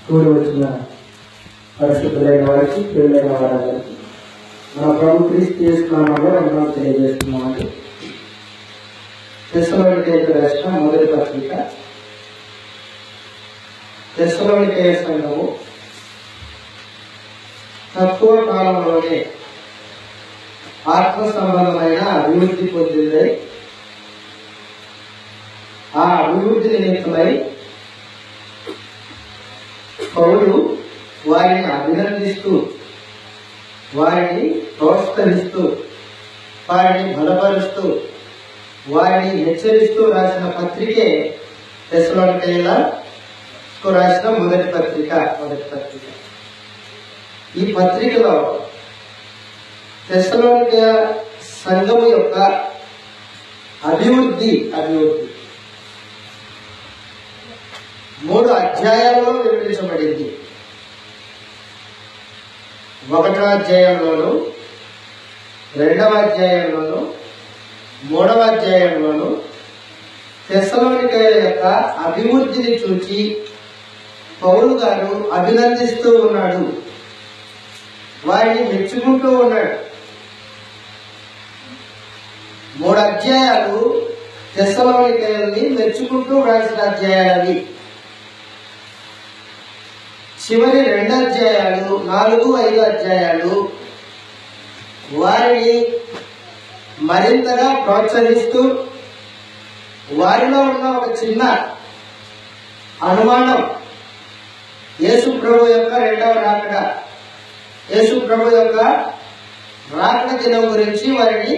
కూడి వచ్చిన పరిశుద్ధులైన వారికి, ప్రియులైన వారందరికీ మన ప్రభు క్రీస్తు నామములో వందనాలు తెలియజేస్తున్నామండి. తెస్సలోనికైకి రాసిన మొదటి పత్రిక. తెస్సలోనికయ సంఘము తక్కువ కాలంలోనే ఆత్మ సంబంధమైన అభివృద్ధి పొందింది. ఆ అభివృద్ధి నిమిత్తమై పౌలు వారిని అభినందిస్తూ, వారిని ప్రోత్సహిస్తూ, వారిని బలపరుస్తూ, వారిని హెచ్చరిస్తూ రాసిన పత్రికే తెస్సలోనికయులకు రాసిన మొదటి పత్రిక. ఈ పత్రికలో తెస్సలోనికయ సంఘము యొక్క అభివృద్ధి 3 అధ్యాయాల్లో వివరించబడింది. 1వ అధ్యాయంలోను, 2వ అధ్యాయంలోను, 3వ అధ్యాయంలోను తెస్సలోనికయ యొక్క అభివృద్ధిని చూచి పౌలు గారు అభినందిస్తూ ఉన్నాడు, వారిని మెచ్చుకుంటూ ఉన్నాడు. 3 అధ్యాయాలు తెస్సలోనికయల్ని మెచ్చుకుంటూ రాసిన అధ్యాయాలు. చివరి 2 అధ్యాయాలు, 4, 5 అధ్యాయాలు వారిని మరింతగా ప్రోత్సహిస్తూ, వారిలో ఉన్న ఒక చిన్న అనుమానం, యేసు ప్రభు యొక్క 2వ రాకడ, యేసు ప్రభు యొక్క రాకడ దినం గురించి వారిని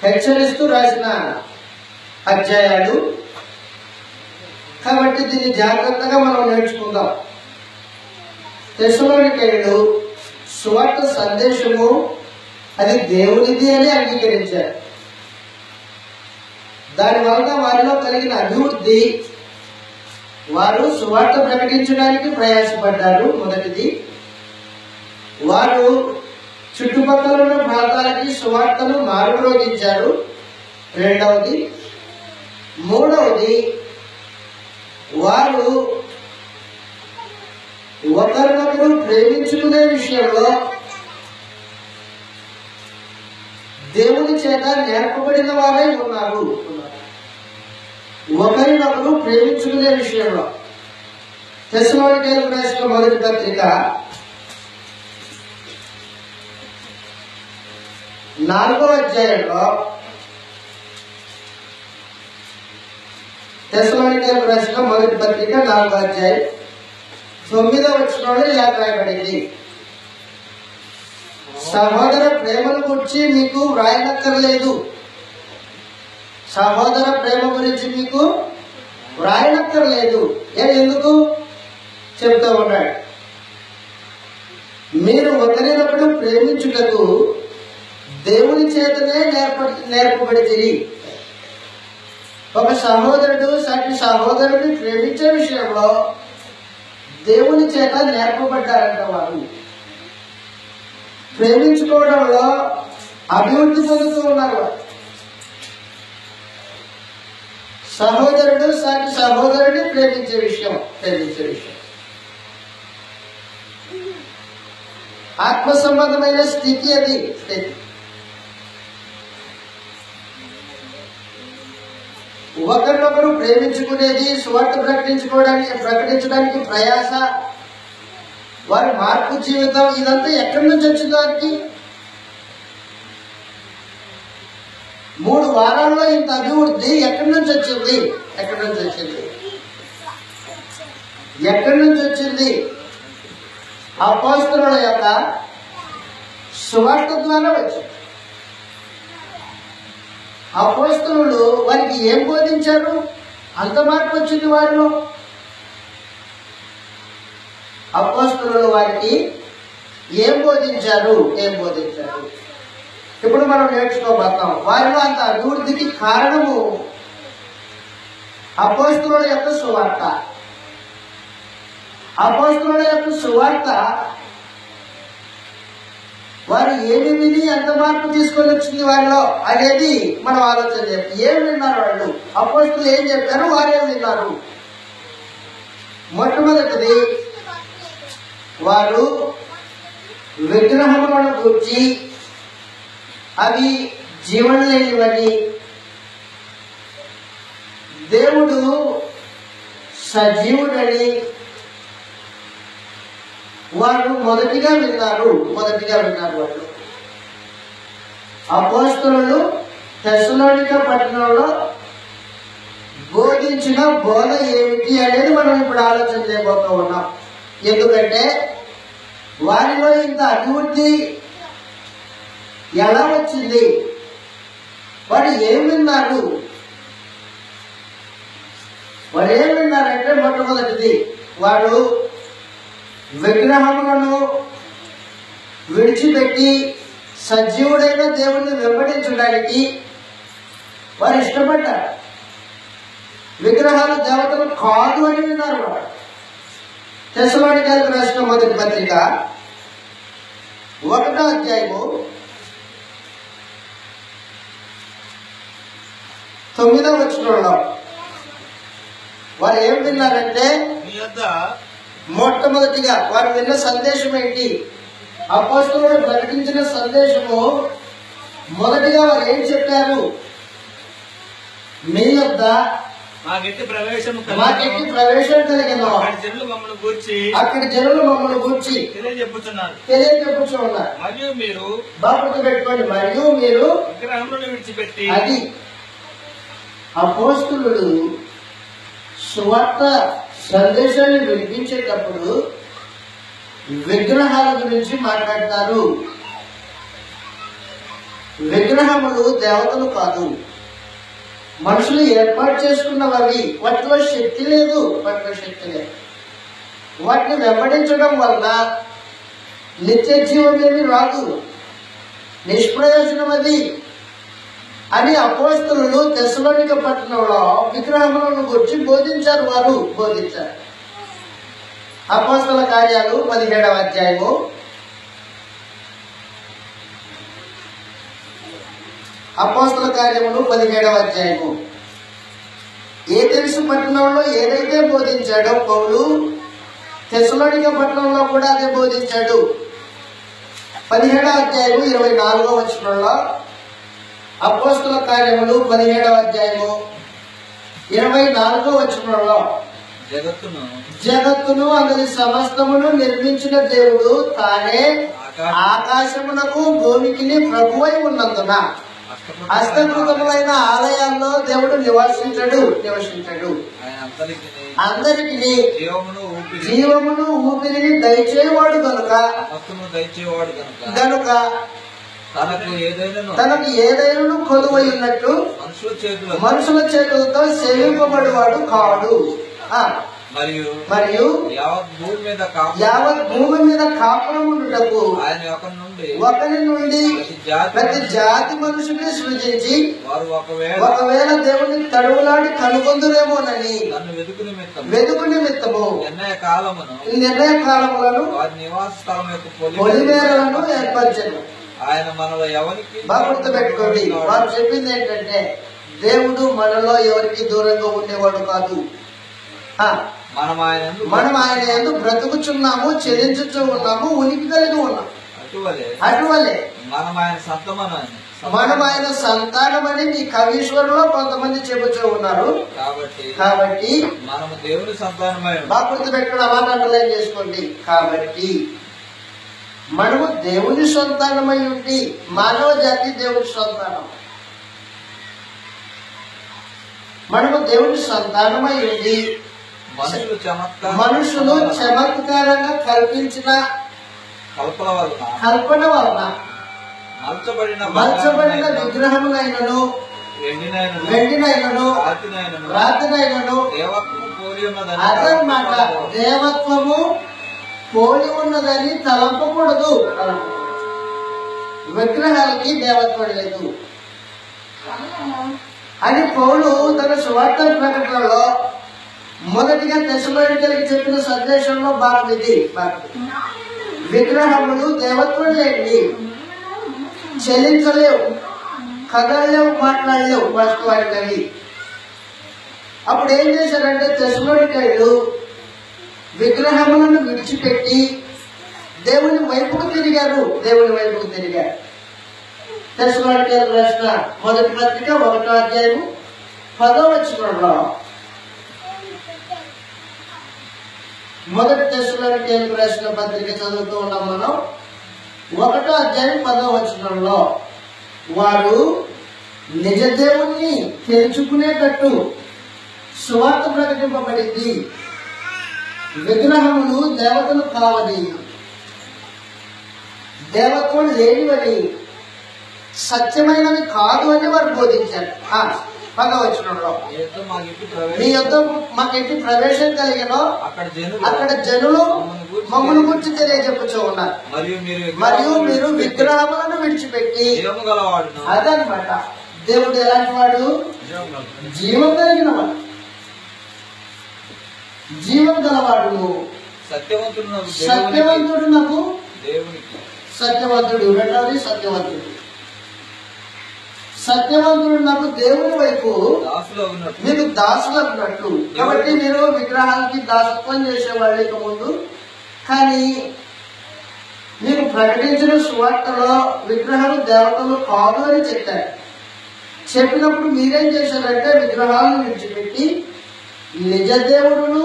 హెచ్చరిస్తూ రాసిన అధ్యాయాలు. కాబట్టి దీన్ని జాగ్రత్తగా మనం నేర్చుకుందాం. తెస్సలోనికయులు సువార్త సందేశము అది దేవునిది అని అంగీకరించారు. దానివల్ల వారిలో కలిగిన అభివృద్ధి, వారు సువార్త ప్రకటించడానికి ప్రయాసపడ్డారు. మొదటిది, వారు చుట్టుపక్కల ఉన్న ప్రాంతాలకి సువార్తను మారుమ్రోగించారు. 2వది, 3వది, వారు ఒకరినొకరు ప్రేమించుకునే విషయంలో దేవుని చేత నేర్పబడిన వారై ఉన్నారు. ఒకరినొకరు ప్రేమించుకునే విషయంలో తెస్సలోనికయులకు రాసిన మొదటి పత్రిక 4వ అధ్యాయంలో, తెస్సలోనికయులకు రాసిన మొదటి పత్రిక 4వ అధ్యాయం 9వ వచనంలో ఇలా రాయబడింది: సహోదర ప్రేమను గురించి మీకు వ్రాయనక్కర్లేదు. సహోదర ప్రేమ గురించి మీకు వ్రాయనక్కర్లేదు. ఎందుకు చెప్తూ ఉన్నాడు? మీరు ఒకరినొకడు ప్రేమించుటకు దేవుని చేతనే నేర్పబడితిరి. ఒక సహోదరుడు సాటి సహోదరుడిని ప్రేమించే విషయంలో దేవుని చేత నేర్పబడ్డారంట. వారు ప్రేమించుకోవడంలో అభివృద్ధి పొందుతూ ఉన్నారు. సహోదరుడు సాటి సహోదరుడిని ప్రేమించే విషయం ఆత్మ సంబంధమైన స్థితి. అది ఒకరినొకరు ప్రేమించుకునేది, సువార్త ప్రకటించడానికి ప్రయాస, వారి మార్పు జీవితం, ఇదంతా ఎక్కడి నుంచి వచ్చింది? వారికి 3 వారాల్లో ఇంత అభివృద్ధి ఎక్కడి నుంచి వచ్చింది? అపోస్తలుల యొక్క సువార్త ద్వారా వచ్చింది. అపోస్తలులు వారికి ఏం బోధించారు? అంత మార్పు వచ్చింది వారిలో. అపోస్తలులు వారికి ఏం బోధించారు? ఇప్పుడు మనం నేర్చుకోబోతాం. వారిలో అంత అభివృద్ధికి కారణము అపోస్తలుల యొక్క సువార్త. అపోస్తలుల యొక్క సువార్త వారు ఏమి విని ఎంత మార్పు తీసుకొని వచ్చింది వారిలో అనేది మనం ఆలోచన చేయాలి. ఏం విన్నారు వాళ్ళు? అపోస్తలులు ఏం చెప్పారు, వారేం విన్నారు? మొట్టమొదటిది వారు విగ్రహములను గూర్చి అవి జీవన లేనివని, దేవుడు సజీవుడని వారు మొదటిగా విన్నారు వాళ్ళు. అపోస్తలులు తెస్సలోనిక పట్టణంలో బోధించిన బోధ ఏమిటి అనేది మనం ఇప్పుడు ఆలోచన చేయబోతూ ఉన్నాం. ఎందుకంటే వారిలో ఇంత అభివృద్ధి ఎలా వచ్చింది? వారు ఏం విన్నారంటే మొట్టమొదటిది, వారు విగ్రహములను విడిచిపెట్టి సజీవుడైన దేవుణ్ణి వెంబడించడానికి వారు ఇష్టపడ్డారు. విగ్రహాలు దేవతలు కాదు అని విన్నారు. వారు తెస్సలోనికైలకు రాసిన మొదటి పత్రిక 1వ అధ్యాయము 9వ వచనంలో వారు ఏం విన్నారంటే, మొట్టమొదటిగా వారు విన్న సందేశం ఏంటి? అపోస్తలులు ప్రకటించిన సందేశము మొదటిగా వారు ఏం చెప్పారు? మీ యొద్ద మాకెట్టి ప్రవేశం కలిగిన అక్కడి జనులు మమ్మల్ని గూర్చి తెలియజెప్పుచున్నారు. మరియు మీరు బాపుతో పెట్టుకోండి, మరియు మీరు విగ్రహములను విడిచిపెట్టి. అది అపోస్తలులు సువార్త సందేశాన్ని వినిపించేటప్పుడు విగ్రహాల గురించి మాట్లాడతారు. విగ్రహములు దేవతలు కాదు, మనుషులు ఏర్పాటు చేసుకున్నవి. వాటిలో శక్తి లేదు. వాటిని వెంబడించడం వలన నిత్య జీవం ఏమి రాదు, నిష్ప్రయోజనం అది అని అపోస్తలులు తెస్సలోనిక పట్టణంలో విగ్రహములను గురించి బోధించారు. అపోస్తల కార్యాలు 17వ అధ్యాయము 17వ అధ్యాయము. ఏథెన్సు పట్టణంలో ఏదైతే బోధించాడో పౌలు, తెస్సలోనిక పట్టణంలో కూడా అదే బోధించాడు. 17వ అధ్యాయము 24వ వచనంలో, అపోస్తల కార్యములు 17వ అధ్యాయము 24వ వచనంలో, జగత్తును అందరి సమస్తమును నిర్మించిన దేవుడు తానే ఆకాశమునకు భూమికి ప్రభువై ఉన్నందున హస్తకృతములైన ఆలయాల్లో దేవుడు నివసించడు. అందరికి జీవమును ఊపిరిని దయచేవాడు గనుక తనకు ఏదైనా కొలువై ఉన్నట్టు మనుషుల చేతులతో సేవింపబడివాడు కాడు. మరియు యావత్ భూమి మీద కాపురముండుటకు ఒకరి నుండి ప్రతి జాతి మనుషుని సృజించి ఒకవేళ దేవుని తడువులాడి కనుగొందురేమోనని వెదుకు నిమిత్తము నిర్ణయ కాలములను పొలిమేరలను ఏర్పరచను. ఆయన మనలో ఎవరికి గుర్తు పెట్టుకోండి. వారు చెప్పింది ఏంటంటే, దేవుడు మనలో ఎవరికి దూరంగా ఉండేవాడు కాదు. మనం ఆయన యందు బ్రతుకుచున్నాము, చెల్లించుచూ ఉన్నాము, ఉనికి కలిగి ఉన్నాము. అటువలే మనం ఆయన సంతానమని మీ కవీశ్వరులో కొంతమంది చెబుతూ ఉన్నారు. కాబట్టి మనము దేవుని సంతానమై బాగా గుర్తు పెట్టుకున్న మాట అండర్లైన్ చేసుకోండి. కాబట్టి మనము దేవుని సంతానమై ఉండి, మానవ జాతి దేవుని సంతానం. మనము దేవుని సంతానమై ఉండి మనుషులు చమత్కారంగా కల్పించిన కల్పన వలన మలచబడిన విగ్రహములైనను వెండినైనను రాతినైనను అదనమాట దేవత్వము పోలి ఉన్నదని తలంపకూడదు. విగ్రహాలకి దేవత్వం లేదు అని పౌలు తన సువార్త ప్రకటనలో మొదటిగా తెస్సలోనికైలకు చెప్పిన సందేశంలో భాగం ఇది. విగ్రహములు దేవత్వం లేని, చెల్లించలేవు, కదలలేవు, మాట్లాడలేవు వాస్తవానికి. అప్పుడు ఏం చేశారంటే తెస్సలోనికైలు విగ్రహములను విడిచిపెట్టి దేవుని వైపుకు తిరిగారు. దేవుని వైపుకు తిరిగారు. తెస్సలోనికీయులకు రాసిన మొదటి పత్రిక 1వ అధ్యాయం 10వ వచనంలో, మొదటి తెస్సలోనికీయులకు రాసిన పత్రిక చదువుతూ ఉన్నాం మనం. 1వ అధ్యాయం 10వ వచనంలో, వారు నిజ దేవుణ్ణి తెలుసుకునేటట్టు సువార్త ప్రకటింపబడింది. విగ్రహములు దేవతలు కావని, దేవత్వం లేనివని, సత్యమైనవి కాదు అని వారు బోధించారు. 10వ వచనంలో, మీ యొద్ద మాకు ఎట్టి ప్రవేశం కలిగినో అక్కడ జనులు మమ్మల్ని గురించి తెలియజెప్పుచూ ఉన్నారు. మరియు మీరు విగ్రహములను విడిచిపెట్టి, అదనమాట దేవుడు ఎలాంటి వాడు? జీవం కలిగిన వాడు, జీవం గలవాడు, సత్యవంతుడు. నాకు సత్యవంతుడు, రెండవది సత్యవంతుడు. సత్యవంతుడు నాకు దేవుని వైపు మీరు దాసులు అన్నట్లు. కాబట్టి మీరు విగ్రహాలకి దాసత్వం చేసేవాళ్ళు ఇక ముందు. కానీ మీరు ప్రకటించిన సువార్తలో విగ్రహాలు దేవతలు కాదు అని చెప్పారు. చెప్పినప్పుడు మీరేం చేశారంటే విగ్రహాలను విడిచిపెట్టి నిజ దేవుడును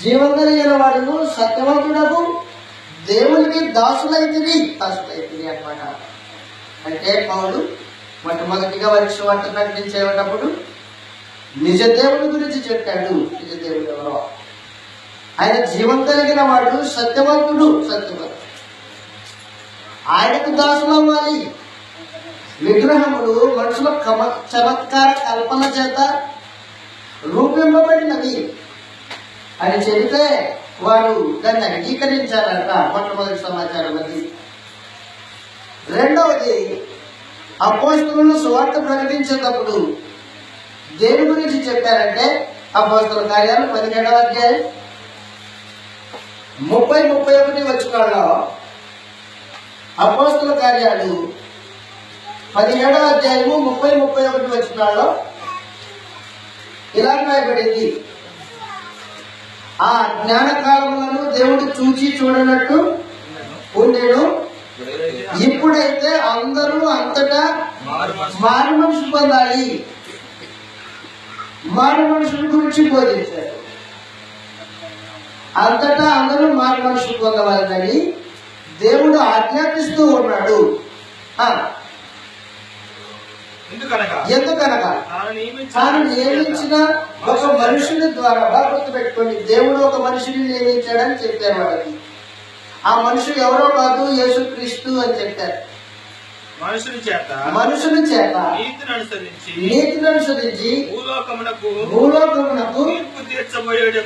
జీవం కలిగిన వాడును సత్యవంతుడకు దేవునికి దాసులైతివి అన్నమాట. అంటే పౌలు మొట్టమొదటిగా వారికి సువార్త ప్రకటించేటప్పుడు నిజ దేవుడి గురించి చెప్పాడు. నిజ దేవుడు ఎవరో? ఆయన జీవం కలిగిన వాడు, సత్యవంతుడు. ఆయనకు దాసులు అవ్వాలి. విగ్రహములు మనుషుల చమత్కార కల్పన చేత రూపింపబడినవి అని చెబితే వారు దాన్ని అంగీకరించారట. మొట్టమొదటి సమాచారం అది. రెండవది, అపోస్తలులు సువార్త ప్రకటించేటప్పుడు దేని గురించి చెప్పారంటే అపోస్తల కార్యాలు 17వ అధ్యాయం 30-31 వచనాల్లో, అపోస్తల కార్యాలు 17వ అధ్యాయము 30-31 వచనాల్లో ఇలా రాయబడింది. ఆ జ్ఞానకాలములను దేవుడు చూచి చూడనట్టు ఉండేను. ఇప్పుడైతే అందరూ అంతటా మారు మనుషులు పొందాలి. మారు మనుషుల గురించి బోధించారు. అంతటా అందరూ మారు మనుషులు పొందవాలని దేవుడు ఆజ్ఞాపిస్తూ ఉన్నాడు. ఎందుకనగా తాను నియమించిన ఒక మనుషుని ద్వారా, గుర్తుపెట్టుకోండి, దేవుడు ఒక మనిషిని నియమించాడని చెప్పారు వాళ్ళకి. ఆ మనుషుడు ఎవరో కాదు, యేసుక్రీస్తు అని చెప్పారు. మనుషుని చేత నీతిని అనుసరించి భూలోకమునకు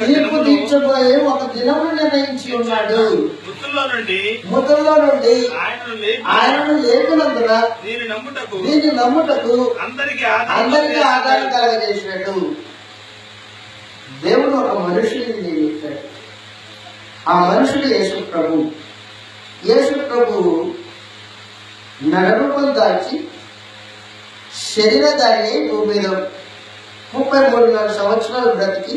తీర్పు తీర్చబోయే ఒక దినమును నిర్ణయించి ఉన్నాడు. మృతుల్లో నుండి ఆయనను లేపినందున దీన్ని నమ్ముటకు అందరికీ ఆధారం కలగజేసినట్టు దేవుడు ఒక మనుషుని నియమించాడు. ఆ మనుషుడు యేసు ప్రభు. యేసు ప్రభు నరరూపం దాల్చి శరీరధారి భూమి మీద 33 సంవత్సరాలు బ్రతికి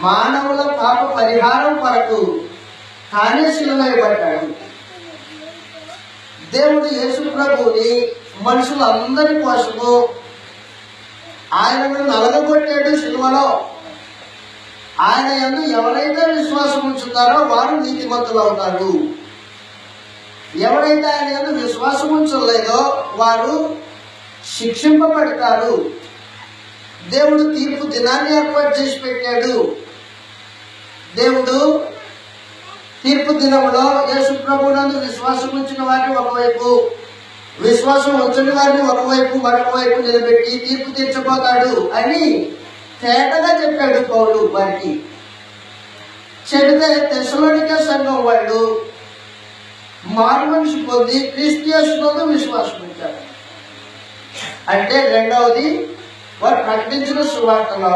మానవుల పాప పరిహారం కొరకు తానే శిలువైపడ్డాడు. దేవుడు యేసు ప్రభుని మనుషులందరి కోసము ఆయనను నలగొట్టాడు శిలువలో. ఆయన యందు ఎవరైతే విశ్వాసం ఉంచుతారో వారు నీతిమంతులు అవుతారు. ఎవరైతే ఆయన యందు విశ్వాసం ఉంచలేదో వారు శిక్షింపబడతారు. దేవుడు తీర్పు దినాన్ని ఏర్పాటు చేసి పెట్టాడు. దేవుడు తీర్పు దినంలో యేసు ప్రభువునందు విశ్వాసం ఉంచిన వారిని ఒకవైపు, విశ్వాసం ఉంచని వారిని ఒకవైపు, మరొక వైపు నిలబెట్టి తీర్పు తీర్చబోతాడు అని తేటగా చెప్పాడు పౌలు వారికి. చెబితే తెస్సలోనికే సంఘం వాళ్ళు మారు మనిషి పొంది క్రీస్తు యేసునందు విశ్వాసం ఉంచారు. అంటే రెండవది, వారు ప్రకటించిన సువార్తలో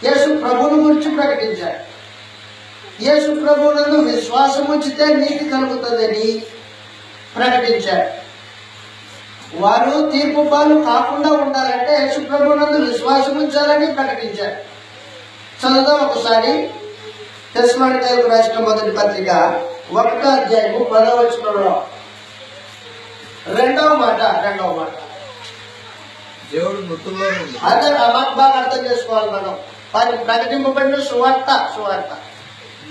యేసు ప్రభువుని గురించి ప్రకటించారు. యేసు ప్రభువునందు విశ్వాసం ఉంచితే నీతి కలుగుతుందని ప్రకటించారు. వారు తీర్పు పాలు కాకుండా ఉండాలంటే యేసు ప్రభువునందు విశ్వాసం ఉంచాలని ప్రకటించారు. చదువుదాం ఒకసారి. తెస్సలోనికీయులకు రాసిన మొదటి పత్రిక ఒకటో అధ్యాయము 10వ వచనంలో రెండవ మాట దేవుడు మృతుల్లో నుండి అదే ఆ మాట బాగా అర్థం చేసుకోవాలి మనం. వారికి ప్రకటింపబడిన సువార్త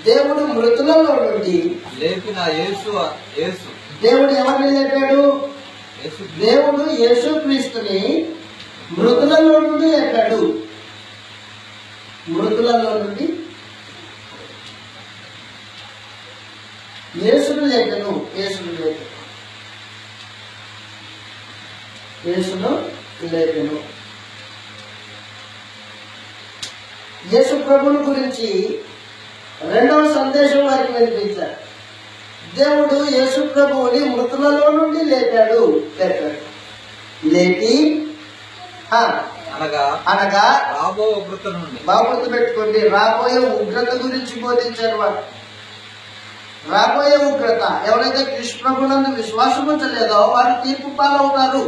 దేవుడు మృతులలో నుండి లేపిన యేసు దేవుడు ఎవరిని లేపాడు? దేవుడు యేసుక్రీస్తుని మృతులలో నుండి లేపాడు. మృతులలో నుండి యేసును లేపను. యేసు ప్రభుని గురించి రెండవ సందేశం వారికి వినిపించారు. దేవుడు యేసు ప్రభువుని మృతులలో నుండి లేపాడు. లేపి అనగా రాబో ఉగ్రత నుండి బాబుతో పెట్టుకోండి. రాబోయే ఉగ్రత గురించి బోధించారు వారు. రాబోయే ఉగ్రత, ఎవరైతే కృష్ణ ప్రభునందు విశ్వాసం ఉంచలేదో వారు తీర్పు పాలవుతారు,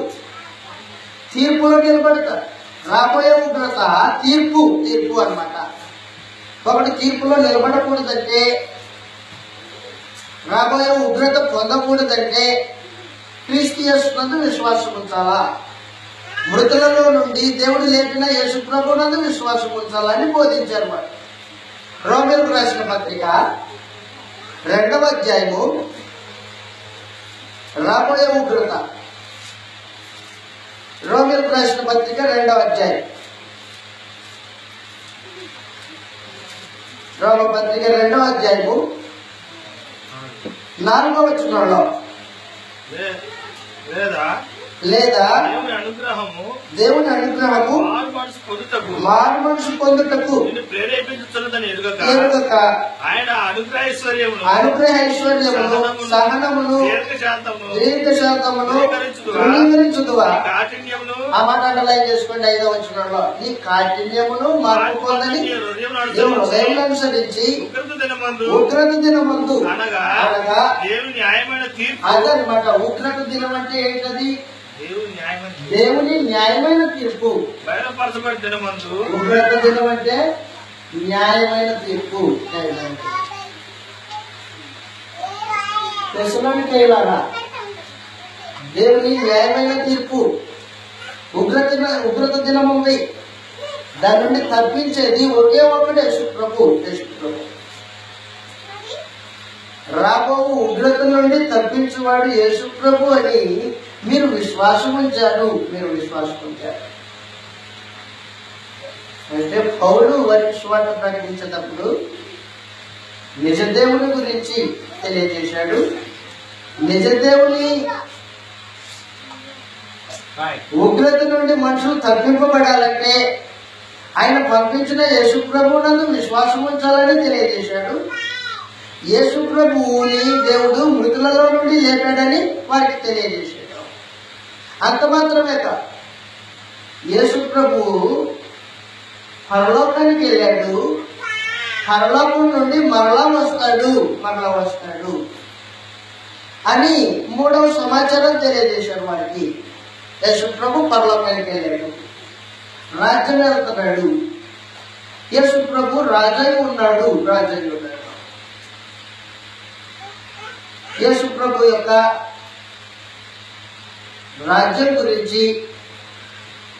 తీర్పులో నిలబడతారు. రాబోయే ఉగ్రత తీర్పు అన్నమాట. ఒకటి తీర్పులో నిలబడకూడదంటే, రాబోయే ఉగ్రత పొందకూడదంటే క్రీస్తు యేసునందు విశ్వాసం ఉంచాలా. మృతులలో నుండి దేవుడు లేపిన యేసు ప్రభునందు విశ్వాసం ఉంచాలని బోధించారు వారు. రోమీయులకు రాసిన పత్రిక 2వ అధ్యాయము రాబోయే ఉగ్రత. రోమీయులకు రాసిన పత్రిక 2వ అధ్యాయం, రోమపత్రిక 2వ అధ్యాయము 4వ వచనంలో లేదా దేవుని అనుగ్రహము మారు మనసు పొందుటకు ఎరుగక ఆయన అనుగ్రహ ఐశ్వర్యమును సహనమును దీర్ఘశాంతమును తృణీకరించుదువా. ఆ మాట అండర్లైన్ చేసుకోండి. 5వ వచనంలో నీ కాఠిన్యమును మార్పు పొందని హృదయం అనుసరించి ఉగ్రత దినమందు అనగా అదనమాట. ఉగ్రత దినం అంటే ఏంటది? దేవుని న్యాయమైన తీర్పు. బయలుపరచబడి దినమందు ఉగ్రత దినం అంటే న్యాయమైన తీర్పు. తెస్సలోనికీయులారా, దేవుని న్యాయమైన తీర్పు. ఉగ్రత దినం ఉంది. దాని నుండి తప్పించేది ఒకే ఒక్కడు యేసు ప్రభు. రాబో ఉగ్రత నుండి తప్పించేవాడు యేసు ప్రభు అని మీరు విశ్వాసం ఉంచారు. అంటే పౌలు వారికి సువార్త ప్రకటించేటప్పుడు నిజదేవుని గురించి తెలియజేశాడు. నిజదేవుని ఉగ్రత నుండి మనుషులు తప్పింపబడాలంటే ఆయన పంపించిన యేసు ప్రభువునందు విశ్వాసం ఉంచాలని తెలియజేశాడు. యేసు ప్రభువుని దేవుడు మృతులలో నుండి లేపాడని వారికి తెలియజేశాడు. అంత మాత్రమే కాదు, యేసు ప్రభువు పరలోకానికి వెళ్ళాడు. పరలోకం నుండి మరలా వస్తాడు అని 3వ సమాచారం తెలియజేశాడు వారికి. యేసు ప్రభు పరలోకానికి వెళ్ళాడు, రాజ్యం వెళ్తున్నాడు. యేసు ప్రభు రాజై ఉన్నాడు. యేసు ప్రభు యొక్క రాజ్యం గురించి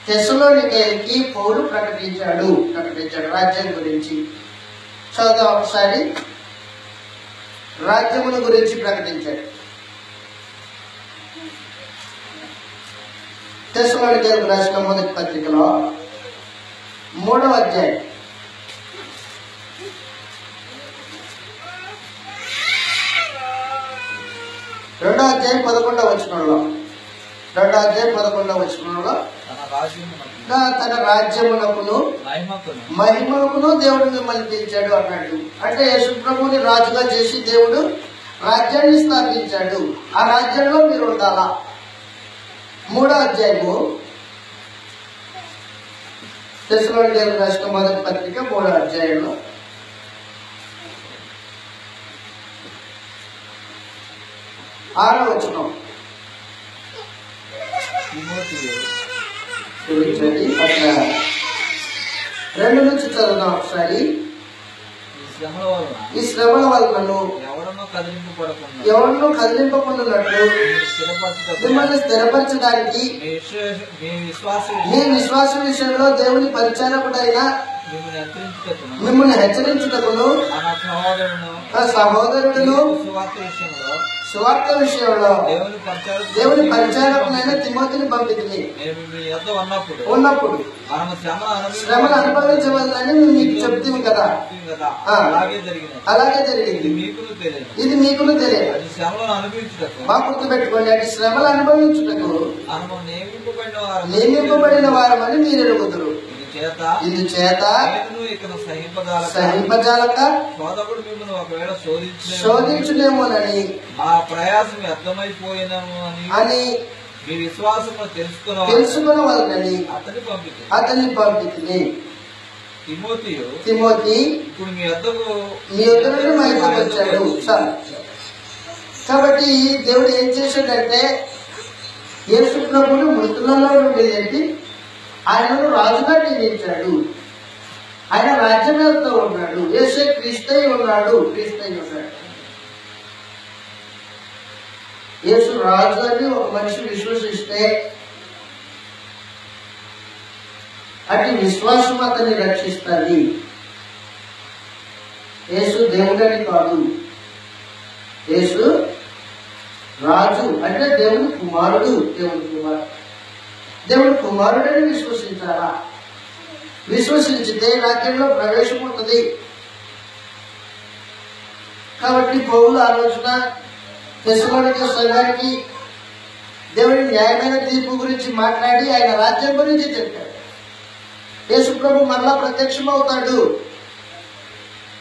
తెస్సలోనికీయులకి పౌలు ప్రకటించాడు. రాజ్యం గురించి చదువు ఒకసారి. రాజ్యముల గురించి ప్రకటించాడు. తెస్సలోనికీయులకు రాసిన మొదటి పత్రికలో 3వ అధ్యాయం 2వ అధ్యాయం 11వ వచనంలో తన రాజ్యమునకును మహిమకును దేవుడు మిమ్మల్ని పిలిచాడు అన్నాడు. అంటే యేసు ప్రభువుని రాజుగా చేసి దేవుడు రాజ్యాన్ని స్థాపించాడు. ఆ రాజ్యంలో మీరు ఉండాలా. 3వ అధ్యాయము తెస్సలోనికీయులకు రాసిన మొదటి పత్రిక 3వ అధ్యాయంలో 6వ వచనం. అక్కడ 2 నుంచి చదువుదాం ఒకసారి. ఈ శ్రమల వలన ఎవరినో కదిలింపకుండానట్లు మిమ్మల్ని స్థిరపరచడానికి మీ విశ్వాస విషయంలో దేవుని పరిచారకుడైన మిమ్మల్ని హెచ్చరించుటకును సహోదరుడును సువార్త విషయంలో దేవుని పరిచారకులైన తిమోతిని పంపితిని. ఉన్నప్పుడు శ్రమలు అనుభవించవలనని మీకు చెప్తుంది కదా. అలాగే జరిగింది. ఇది మీకును తెలియదు. బాగా గుర్తుపెట్టుకోండి, అంటే శ్రమలు అనుభవించుటకు నియమింపబడిన వారమని మీరు ఎరుగుదురు. ఇందుచేత సహింపజాలక శోధించునేమోనని మా ప్రయాసం వ్యర్థమైపోయినాము అని మీ విశ్వాసం తెలుసుకునవలనని అతన్ని పంపితిని. తిమోతి ఇప్పుడు మీ వద్దకు వచ్చాడు. కాబట్టి దేవుడు ఏం చేశాడంటే, యేసు ప్రభువును మృతులలో నుండి లేపి ఆయనను రాజుగా నియమించాడు. ఆయన రాజ్యమేలతో ఉన్నాడు. యేసే క్రీస్తై ఉన్నాడు. యేసు రాజు అని ఒక మనిషి విశ్వసిస్తే అటు విశ్వాసం అతన్ని రక్షిస్తుంది. యేసు దేవుడని కాదు, యేసు రాజు అంటే దేవుని కుమారుడు. దేవుని కుమారుడని విశ్వసించాలా? విశ్వసించితే రాజ్యంలో ప్రవేశం ఉంటుంది. కాబట్టి పౌలు ఆలోచన తెస్సలోనికే సంఘానికి దేవుని న్యాయమైన తీర్పు గురించి మాట్లాడి ఆయన రాజ్యం గురించి చెప్పాడు. యేసు ప్రభు మరలా ప్రత్యక్షమవుతాడు.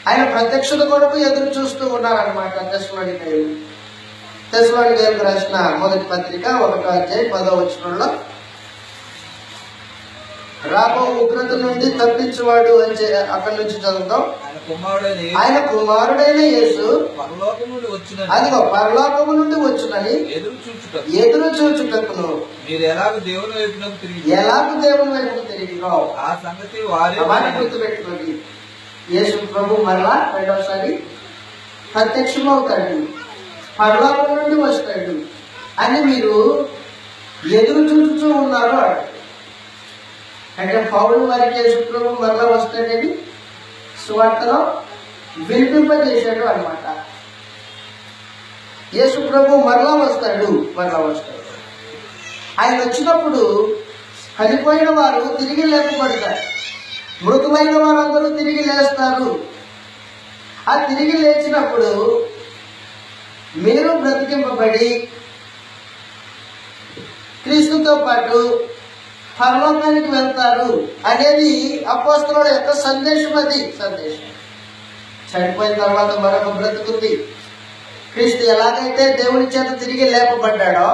ఆయన ప్రత్యక్షత కొరకు ఎదురు చూస్తూ ఉన్నారనమాట తెస్సలోనికైలకు రాసిన మొదటి పత్రిక 1:10 రాబో ఉగ్రత నుండి తప్పించువాడు అని అక్కడి నుంచి చదువుతాం. ఆయన కుమారుడైన యేసు అదిగో పరలోకము నుండి వచ్చునని ఎదురు చూచుటకును మీరు ఎలాగ దేవుని వైపుకు తిరిగినో ఆ సంగతి వారి గుర్తుపెట్టుకోండి. యేసు ప్రభు మరలా రెండవసారి ప్రత్యక్షమవుతాడు, పరలోకం నుండి వస్తాడు అని మీరు ఎదురు చూచుతూ ఉన్నారు అంటే పౌలు వారికి యేసు ప్రభు మరలా వస్తాడని సువార్తలో వినిపింపజేశాడు అనమాట. యేసు ప్రభు మరలా వస్తాడు. ఆయన వచ్చినప్పుడు చనిపోయిన వారు తిరిగి లేపబడతారు, మృతులైన వారందరూ తిరిగి లేస్తారు. ఆ తిరిగి లేచినప్పుడు మీరు బ్రతికింపబడి క్రీస్తుతో పాటు పరలోకానికి వెళ్తారు అనేది అపోస్తలుల యొక్క సందేశం. సందేశం చనిపోయిన తర్వాత మరొక బ్రతుకుంది. క్రీస్తు ఎలాగైతే దేవుని చేత తిరిగి లేపబడ్డాడో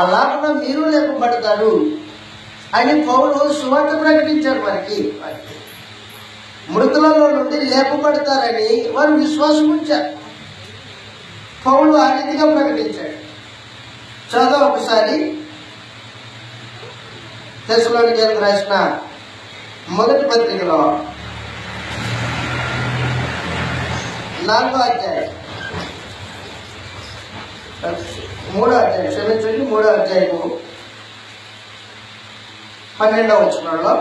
అలాగా మీరు లేపబడతారు అని పౌలు సువార్త ప్రకటించారు. వారికి మృతులలో నుండి లేపబడతారని వారు విశ్వాసం ఉంచారు. పౌలు ఆ రీతిగా ప్రకటించాడు. చదువు ఒకసారి తెస్సలోనికైలకు రాసిన మొదటి పత్రికలో 4వ అధ్యాయం 3వ అధ్యాయము 12వ వచనంలో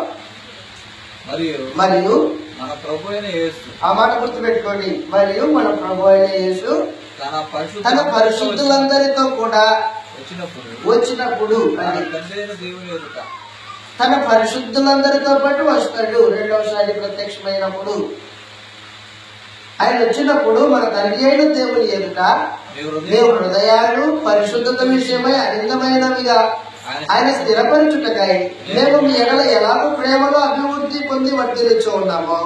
మరియు మన ప్రభు అయిన యేసు, ఆ మాట గుర్తుపెట్టుకోండి, మరియు మన ప్రభు అయిన యేసు తన పరిశుద్ధులందరితో కూడా వచ్చినప్పుడు తన పరిశుద్ధులందరితో పాటు వస్తాడు. రెండవసారి ప్రత్యక్షమైనప్పుడు ఆయన వచ్చినప్పుడు మన తండ్రి అయిన దేవుని ఎదుట దేవుని హృదయాలు పరిశుద్ధత విషయమై అనిందమైనవిగా ఆయన స్థిరపరచుటకై మేము మీ ఎడల ఎలాగో ప్రేమలో అభివృద్ధి పొంది వర్తిల్లించు ఉన్నామో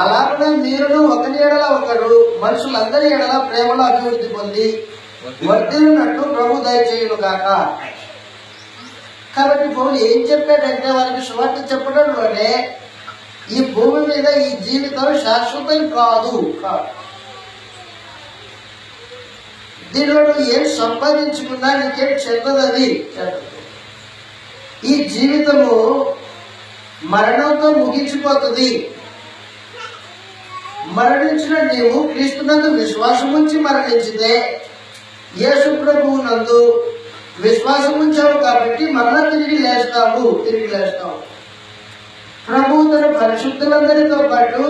అలాగనే మీరును ఒకరి ఎడల ఒకరు మనుషులందరి ఎడల ప్రేమలో అభివృద్ధి పొంది వర్తిల్లినట్టు ప్రభు దయచేయును గాక. కాబట్టి పౌలు ఏం చెప్పాడంటే వారికి సువార్త చెప్పడంలోనే ఈ భూమి మీద ఈ జీవితం శాశ్వతం కాదు. దీనిలో ఏం సంపాదించుకున్నా నీకేం చెందదది. ఈ జీవితము మరణంతో ముగించిపోతుంది. మరణించిన నీవు క్రీస్తునందు విశ్వాసం ఉంచి మరణించితే యేసు ప్రభువు నందు విశ్వాసం ఉంచావు కాబట్టి మరలా తిరిగి లేస్తావు. ప్రభువు తన పరిశుద్ధులందరితో పాటు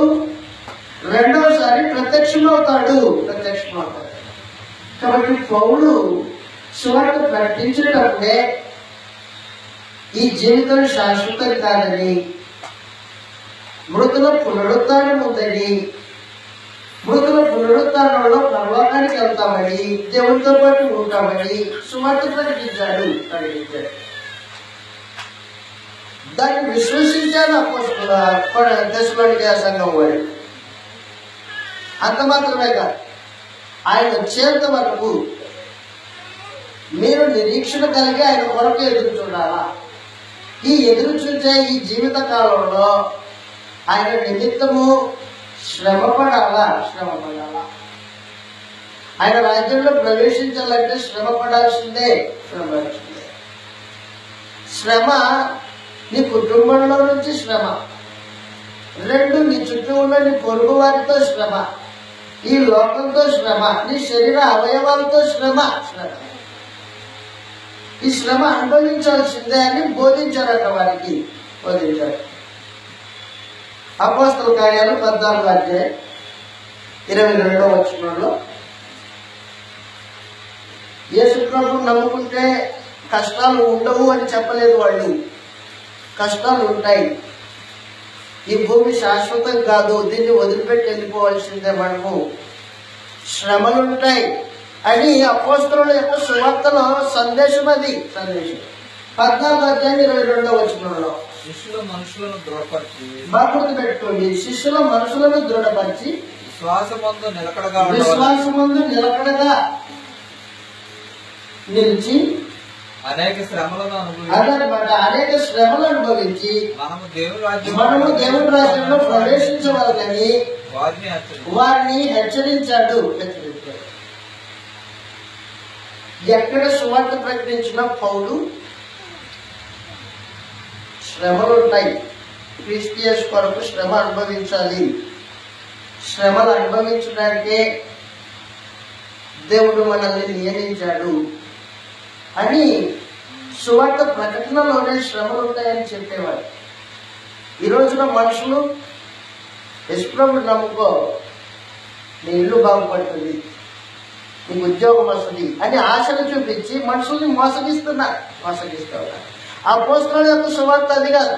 రెండవసారి ప్రత్యక్షమవుతాడు. కాబట్టి పౌలు సువార్త ప్రకటించేటప్పుడే ఈ జీవితం శాశ్వతం కాదని, మృతుల పునరుత్థానం ఉందని, మృతుల పునరుత్థానంలో పరలోకానికి వెళ్తామని, దేవుడితో పాటు ఉంటామని సువార్త ప్రకటించాడు. దాన్ని విశ్వసించాలి తెస్సలోనికే సంఘం వాడు. అంత మాత్రమే కాదు, ఆయన వచ్చేంత వరకు మీరు నిరీక్షణ కలిగి ఆయన కొరకు ఎదురు చూడాలా. ఈ ఎదురు చూసే ఈ జీవిత కాలంలో ఆయన నిమిత్తము శ్రమ పడాలా. ఆయన రాజ్యంలో ప్రవేశించాలంటే శ్రమ పడాల్సిందే. శ్రమ నీ కుటుంబంలో నుంచి శ్రమ, 2 నీ చుట్టూ ఉన్న నీ పొరుగు వారితో శ్రమ, ఈ లోకంతో శ్రమ, నీ శరీర అవయవాలతో శ్రమ. ఈ శ్రమ అనుభవించాల్సిందే అని బోధించారట వారికి. అపోస్తల కార్యాలు 14వ అధ్యాయం 22వ వచనంలో యేసు ప్రభువును నమ్ముకుంటే కష్టాలు ఉండవు అని చెప్పలేదు వాళ్ళు. కష్టాలు ఉంటాయి, ఈ భూమి శాశ్వతం కాదు, దీన్ని వదిలిపెట్టి వెళ్ళిపోవాల్సిందే మనము, శ్రమలు ఉంటాయి అని అపోస్తలుల యొక్క సువార్తలో సందేశం. అది సందేశం 14వ అధ్యాయం 22వ వచనంలో శిష్యుల మనసులను దృఢపరిచి, బాగా పెట్టుకోండి, శిష్యుల మనసులను దృఢపరిచి విశ్వాసమందు నిలకడగా నిలిచి అనేక శ్రమలను అనుభవించి మనము దేవుని రాజ్యంలో ప్రవేశించవాలని వారిని హెచ్చరించాడు. ఎక్కడ సువార్త ప్రకటించిన పౌలు శ్రమలు ఉంటాయి, క్రీస్తు యేసు కొరకు శ్రమ అనుభవించాలి, శ్రమలు అనుభవించడానికే దేవుడు మనల్ని నియమించాడు అని సువార్త ప్రకటనలోనే శ్రమలు ఉంటాయని చెప్పేవాడు. ఈ రోజున మనుషులు యేసుప్రభువుని నమ్ముకో, నీ ఇల్లు బాగుపడుతుంది, నీకు ఉద్యోగం వస్తుంది అని ఆశలు చూపించి మనుషుల్ని మోసగిస్తున్నారు. అపోస్తలుల యొక్క సువార్త అది కాదు.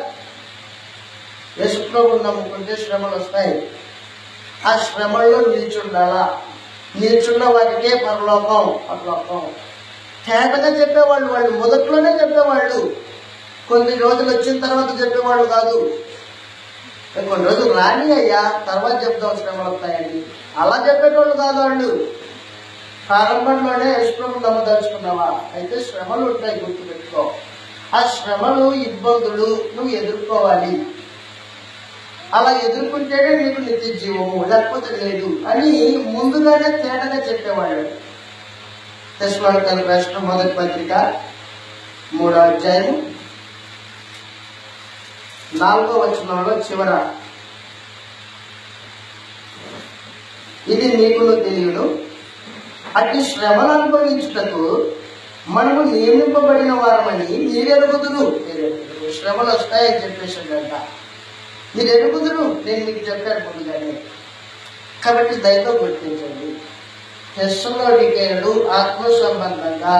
యేసుప్రభువుని నమ్ముకుంటే శ్రమలు వస్తాయి, ఆ శ్రమల్లో నిల్చున్న వారికే పరలోకం. తేటగా చెప్పేవాళ్ళు, వాళ్ళు మొదట్లోనే చెప్పేవాళ్ళు, కొన్ని రోజులు వచ్చిన తర్వాత చెప్పేవాళ్ళు కాదు. కొన్ని రోజులు రాని అయ్యా తర్వాత చెప్తాం శ్రమలు వస్తాయని, అలా చెప్పేటోళ్ళు కాదు వాళ్ళు. ప్రారంభంలోనే యేసుప్రభువుని నమ్మదలుచుకున్నావా, అయితే శ్రమలు ఉంటాయి, గుర్తుపెట్టుకో. ఆ శ్రమలు, ఇబ్బందులు నువ్వు ఎదుర్కోవాలి. అలా ఎదుర్కొంటేనే నీకు నిత్య జీవము, లేకపోతే లేదు అని ముందుగానే తేటగా చెప్పేవాళ్ళు. తెస్సలోనికైలకు రాసిన మొదటి పత్రిక 3వ అధ్యాయం 4వ వచనంలో చివర, ఇది నీకును తెలియదు, అట్టి శ్రమలు అనుభవించుటకు మనము నియమింపబడిన వారమని మీరెరుగుదురు. శ్రమలు వస్తాయని చెప్పేసాడంట, మీరు ఎరుగుదురు, నేను మీకు చెప్పాను ముందుగానే. కాబట్టి దయతో గుర్తించండి, తెస్సలోనికైయులు ఆత్మ సంబంధంగా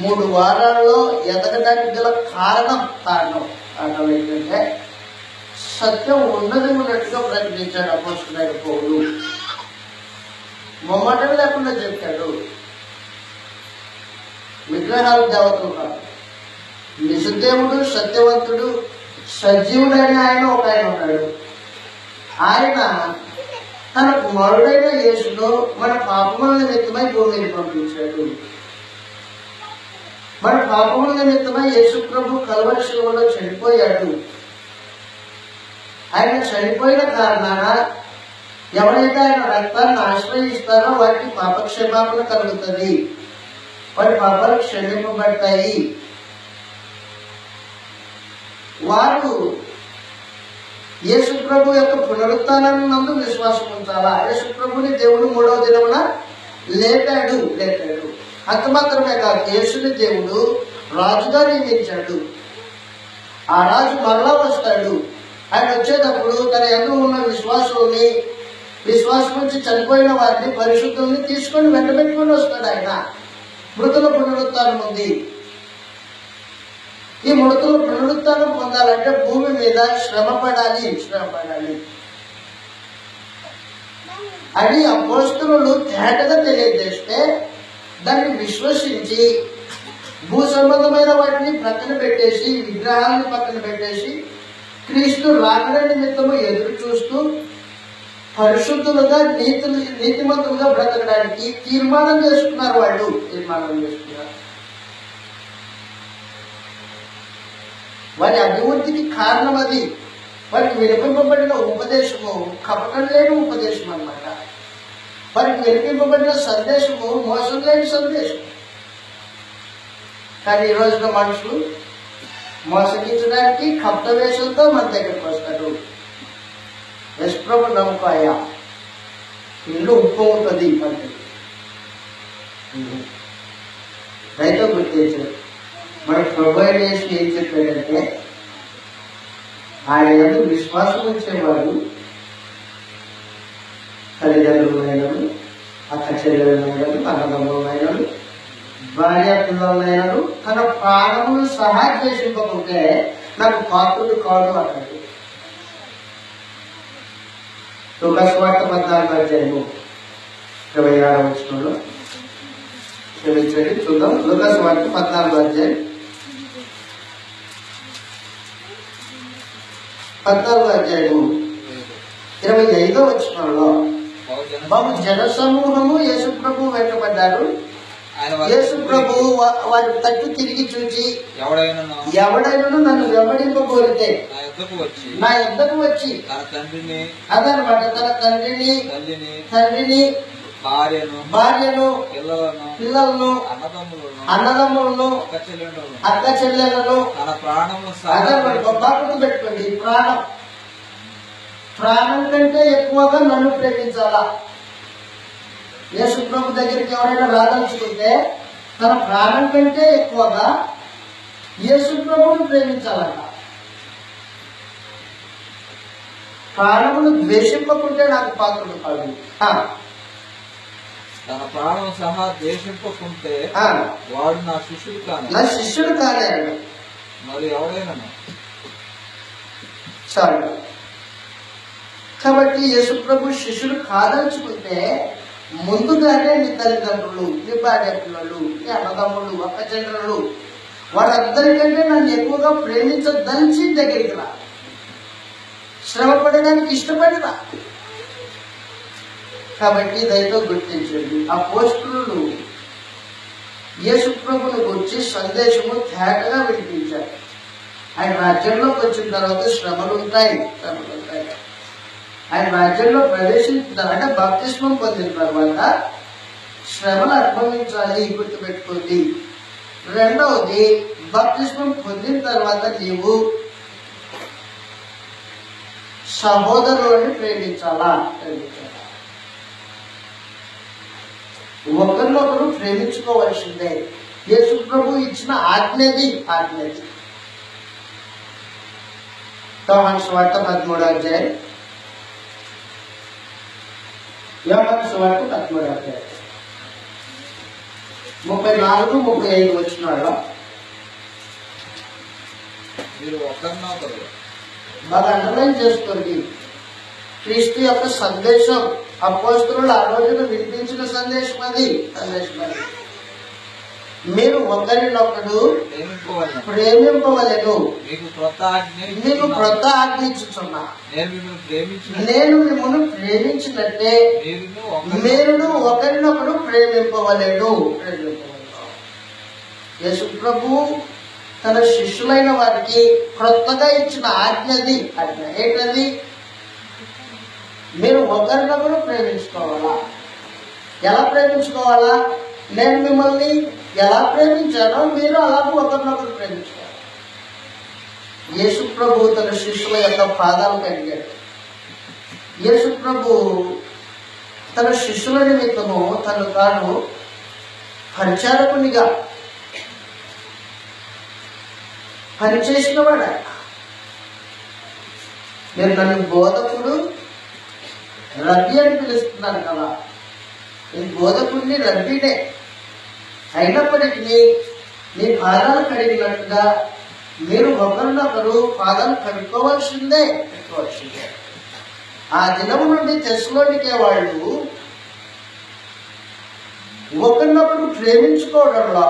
3 వారాల్లో ఎదగడానికి గల కారణం ఏంటంటే సత్యం ఉన్నట్టుగా ప్రకటించాడు అపోస్తలుడైన పౌలు. మొమ్మటం లేకుండా చెప్పాడు. విగ్రహాలు దేవతలు కాదు, నిజదేవుడు, సత్యవంతుడు, సజీవుడైన ఆయన ఒక ఆయన ఉన్నాడు. ఆయన తన కుమారుడైన యేసును మన పాపముల నిమిత్తమై భూమిని పంపించాడు. మన పాపముల నిమిత్తమై యేసు ప్రభు కల్వరి శిలువలో చనిపోయాడు. ఆయన చనిపోయిన కారణాన ఎవరైతే ఆయన రక్తాన్ని ఆశ్రయిస్తారో వారికి పాపక్షమాపణ కలుగుతుంది, వారి పాపాలు క్షమింపబడతాయి. వారు యేసు ప్రభు యొక్క పునరుత్థానాన్ని నందు విశ్వాసం ఉంచాలా. యేసు ప్రభుని దేవుడు 3వ దినమున లేపాడు. అంత మాత్రమే కాదు, యేసుని దేవుడు రాజుగా నియమించాడు. ఆ రాజు మరలా వస్తాడు. ఆయన వచ్చేటప్పుడు తన యందు ఉన్న విశ్వాసం నుంచి చనిపోయిన వారిని, పరిశుద్ధుల్ని తీసుకొని వెంటబెట్టుకొని వస్తాడు. ఆయన మృతుల పునరుత్థానం ఉంది. ఈ మృతుల పునరుత్థానం పొందాలంటే భూమి మీద శ్రమ పడాలి అని అపోస్తలులు తేటగా తెలియజేస్తే దాన్ని విశ్వసించి భూ సంబంధమైన వాటిని పక్కన పెట్టేసి, విగ్రహాలను పక్కన పెట్టేసి, క్రీస్తు రాకడ నిమిత్తము ఎదురు చూస్తూ పరిశుద్ధులుగా నీతిమంతులుగా బ్రతకడానికి తీర్మానం చేసుకున్నారు. వారి అభివృద్ధికి కారణం అది. వారికి వినిపింపబడిన ఉపదేశము కపటం లేని ఉపదేశం అన్నమాట. వారికి వినిపింపబడిన సందేశము మోసం లేని సందేశం. కానీ ఈ రోజున మనుషులు మోసగించడానికి కపట వేషంతో మన దగ్గరికి వస్తారు. యశ్ప్రభు నమ్మకాయ ఇల్లు ఉప్పు ఉంటుంది అంటే రైతు గుర్తించారు. మన ప్రభు ఏం చెప్పాడంటే, ఆయన యందు విశ్వాసం ఉంచేవాడు తల్లిదండ్రులైనను, అక్క చెల్లెలైనను, అన్నదమ్ములైనను, భార్య పిల్లలైనను తన ప్రాణములు సహా ద్వేషింపకుంటే నాకు పాత్రుడు కాడు అన్నాడు. లూకాసువార్త 14:26 క్షమించండి, చూద్దాం. లూకాసువార్త 14:25 బహు జన సమూహము యేసు ప్రభు వెంటబడ్డారు. యేసు ప్రభు వారి తట్టు తిరిగి చూచి, ఎవడైనా నన్ను వెంబడింపబోరితే నా యొద్దకు వచ్చి, అదనమాట తన తండ్రిని భార్యను పిల్లలను అన్నదమ్ములను అక్క చెల్లెలను బాగుంటు పెట్టుకోండి. ప్రాణం కంటే ఎక్కువగా నన్ను ప్రేమించాలా. యేసు ప్రభు దగ్గరికి ఎవరైనా రాదలుచుకుంటే తన ప్రాణం కంటే ఎక్కువగా యేసు ప్రభువును ప్రేమించాలట. ప్రాణమును ద్వేషింపకుంటే నాకు పాత్రుడు కాదు. తన ప్రాణం సహా ద్వేషింపకుంటే వాడు నా శిష్యుడు కాలేడు. మరి ఎవడైనా చాలు. కాబట్టి యేసు ప్రభు శిష్యుడు కాదలుచుకుంటే ముందుగానే నీ తల్లిదండ్రులు, నీ భార్య పిల్లలు, నీ అన్నదమ్ములు, అక్క చెల్లెలు వాళ్ళందరికంటే నన్ను ఎక్కువగా ప్రేమించదలిచి దగ్గరికి రా. శ్రమ పడడానికి ఇష్టపడిరా. కాబట్టి దయతో గుర్తించండి, అపోస్తలులు యేసు ప్రభువును గురించి సందేశము తేటగా వినిపించారు. ఆయన రాజ్యంలోకి వచ్చిన తర్వాత శ్రమలు ఉంటాయి. ఆయన రాజ్యంలో ప్రవేశించిన అంటే బాప్తిస్మం పొందిన తర్వాత శ్రమలు అనుభవించాలి, గుర్తుపెట్టుకోండి. రెండవది, బాప్తిస్మం పొందిన తర్వాత నీవు సహోదరులను ప్రేమించాలా. ఒకరినొకరు ప్రేమించుకోవాల్సిందే. యేసు ప్రభు ఇచ్చిన ఆజ్ఞది. యోహాను సువార్త 13వ అధ్యాయం. యోహాను సువార్త 13వ అధ్యాయం 34-35 వచనాల్లో మీరు ఒకరినొకరు బాగా అండర్లైన్ చేసుకోండి. క్రీస్తు యొక్క సందేశం అపోస్తలులు ఆ రోజున వినిపించిన సందేశం అది. మీరు ఒకరినొకడు ప్రేమింపవలెను. మీకు క్రొత్త ఆజ్ఞ ఇచ్చుచున్నా, నేను మిమ్మల్ని ప్రేమించినట్టే మీరును ఒకరినొకడు ప్రేమింపవలెను. యేసు ప్రభు తన శిష్యులైన వారికి క్రొత్తగా ఇచ్చిన ఆజ్ఞది. ఏంటది? మీరు ఒకరినొకరు ప్రేమించుకోవాలా. ఎలా ప్రేమించుకోవాలా? నేను మిమ్మల్ని ఎలా ప్రేమించానో మీరు అలాగే ఒకరినొకరు ప్రేమించుకోవాలి. యేసు ప్రభు తన శిష్యుల యొక్క పాదాలు కడిగాడు. యేసు ప్రభు తన శిష్యుల నిమిత్తము తను తాను పరిచారకునిగా పనిచేసిన వాడు. నేను నన్ను బోధకుడు రబ్బీ అని పిలుస్తున్నాను కదా, నేను బోధకుడిని రబ్బీనే. అయినప్పటికీ నీ పాదాలు కడిగినట్టుగా మీరు ఒకరినొకరు పాదాలు కడుక్కోవాల్సిందే. ఆ దినము నుండి తెస్సలోనికే వాళ్ళు ఒకరినొకరు ప్రేమించుకోవడంలో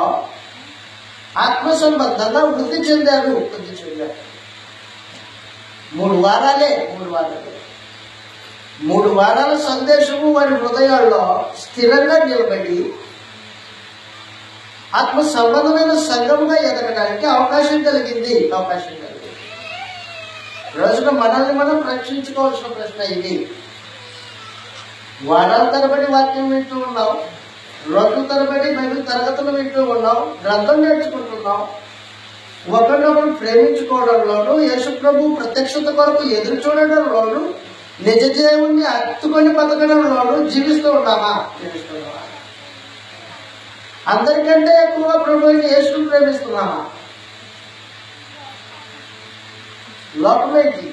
ఆత్మ సంబంధంగా వృద్ధి చెందారు. 3 వారాల సందేశము వారి హృదయాల్లో స్థిరంగా నిలబడి ఆత్మ సంబంధమైన సంఘముగా ఎదగడానికి అవకాశం కలిగింది. రోజున మనల్ని మనం రక్షించుకోవాల్సిన ప్రశ్న ఇది. వారాల తరబడి వాక్యం వింటూ ఉన్నాం, రోజుల తరబడి బైబిల్ తరగతులు వింటూ ఉన్నాం, గ్రంథం నేర్చుకుంటున్నాం. ఒకరినొకరు ప్రేమించుకోవడంలోనూ యేసు ప్రభు ప్రత్యక్షత కొరకు ఎదురు చూడడంలోనూ నిజ దేవుణ్ణి హత్తుకొని బతకడంలోనూ జీవిస్తున్నామా? అందరికంటే ఎక్కువ ప్రభువుని యేసును ప్రేమిస్తున్నామా? లోపమేంటి?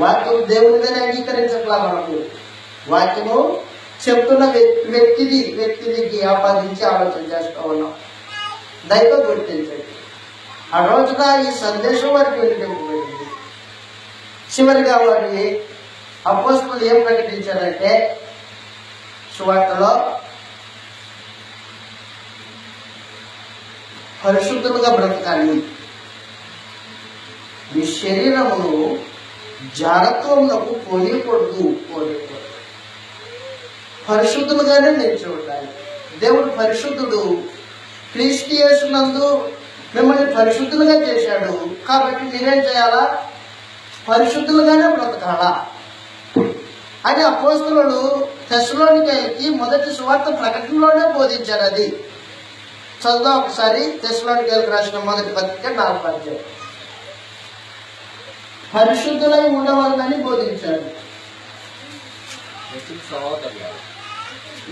వాక్యం దేవునిగానే అంగీకరించట్లా. మనకు వాక్యము చెప్తున్న వ్యక్తికి ఆపాదించి ఆలోచన చేస్తూ ఉన్నాం. దైవం గుర్తించండి. ఆ రోజున ఈ సందేశం వారికి వెలిగింపబడింది. చివరిగా వారి అపోస్తలులు ఏం ప్రకటించారంటే, సువార్తలో పరిశుద్ధులుగా బ్రతకాలి, మీ శరీరమును జాగ్రత్తలకు పోనీయకూడదు. పరిశుద్ధులుగానే నిలిచి ఉండాలి. దేవుడు పరిశుద్ధుడు. క్రీస్తు యేసునందు మిమ్మల్ని పరిశుద్ధులుగా చేశాడు. కాబట్టి మీరేం చేయాలా? పరిశుద్ధులుగానే బ్రతకాలా అని అపోస్తలులు తెస్సలోనికైకి మొదటి సువార్త ప్రకటనలోనే బోధించారు. అది చదువు ఒకసారి. తెస్సలోనికైకి రాసిన మొదటి పత్రిక 4వ అధ్యాయం. పరిశుద్ధులై ఉండవాలని బోధించారు.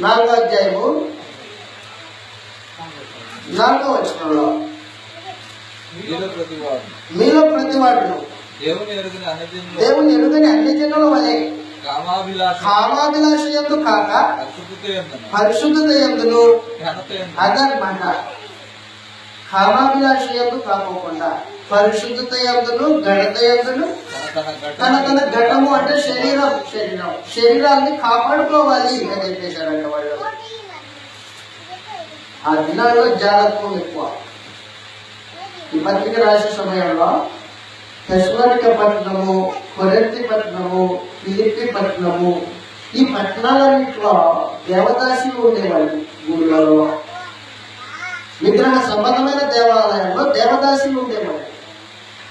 4వ అధ్యాయము 4వ వచనంలో మీలో ప్రతివాడును దేవుని ఎరుగని అన్ని జనుల వలె కామాభిలాష యందు కాక పరిశుద్ధత యందును, అదనమాట కామాభిలాష యందు కాకోకుండా పరిశుద్ధత యందును, ఘనత యందును, తన ఘటము అంటే శరీరాన్ని కాపాడుకోవాలి అని చెప్పేశారంట వాళ్ళు. ఆ దినాల్లో జాగ్రత్త ఎక్కువ. ఈ పత్రిక రాసే సమయంలో తెస్సలోనిక పట్టణము, కొరింథీ పట్టణము, ఫిలిప్పీ పట్టణము, ఈ పట్టణాలన్నింటిలో దేవదాసులు ఉండేవాళ్ళు. ఊళ్ళలో విగ్రహ సంబంధమైన దేవాలయంలో దేవదాసులు ఉండేవాళ్ళు.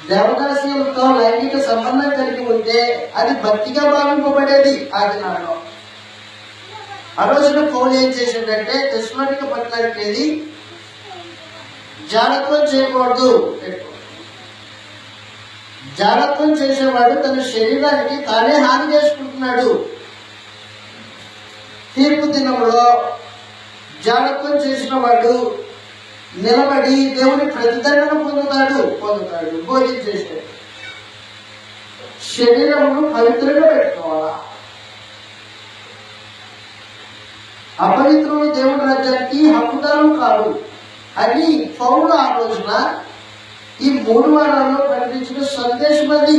దేవదాసులతో లైంగిక సంబంధం కలిగి ఉంటే అది భక్తిగా భావింపబడేది ఆ దినాల్లో. ఆ రోజున పౌలు ఏం చేసిందంటే, తెస్సలోనిక పట్టణానికి వెళ్ళి జాగ్రత్తం చేయకూడదు. జాగ్రత్తం చేసేవాడు తన శరీరానికి తానే హాని చేసుకుంటున్నాడు. తీర్పు దినంలో జాగ్రత్తం చేసిన వాడు నిలబడి దేవుని ప్రతిదండన పొందుతాడు. భోజనం చేసే శరీరమును పవిత్రంగా పెట్టుకోవాలా. అపవిత్రులు దేవుని రాజ్యానికి హక్కుదారులు కాదు అని పౌలు ఆ రోజున ఈ 3 వారాల్లో ప్రకటించిన సందేశం అది.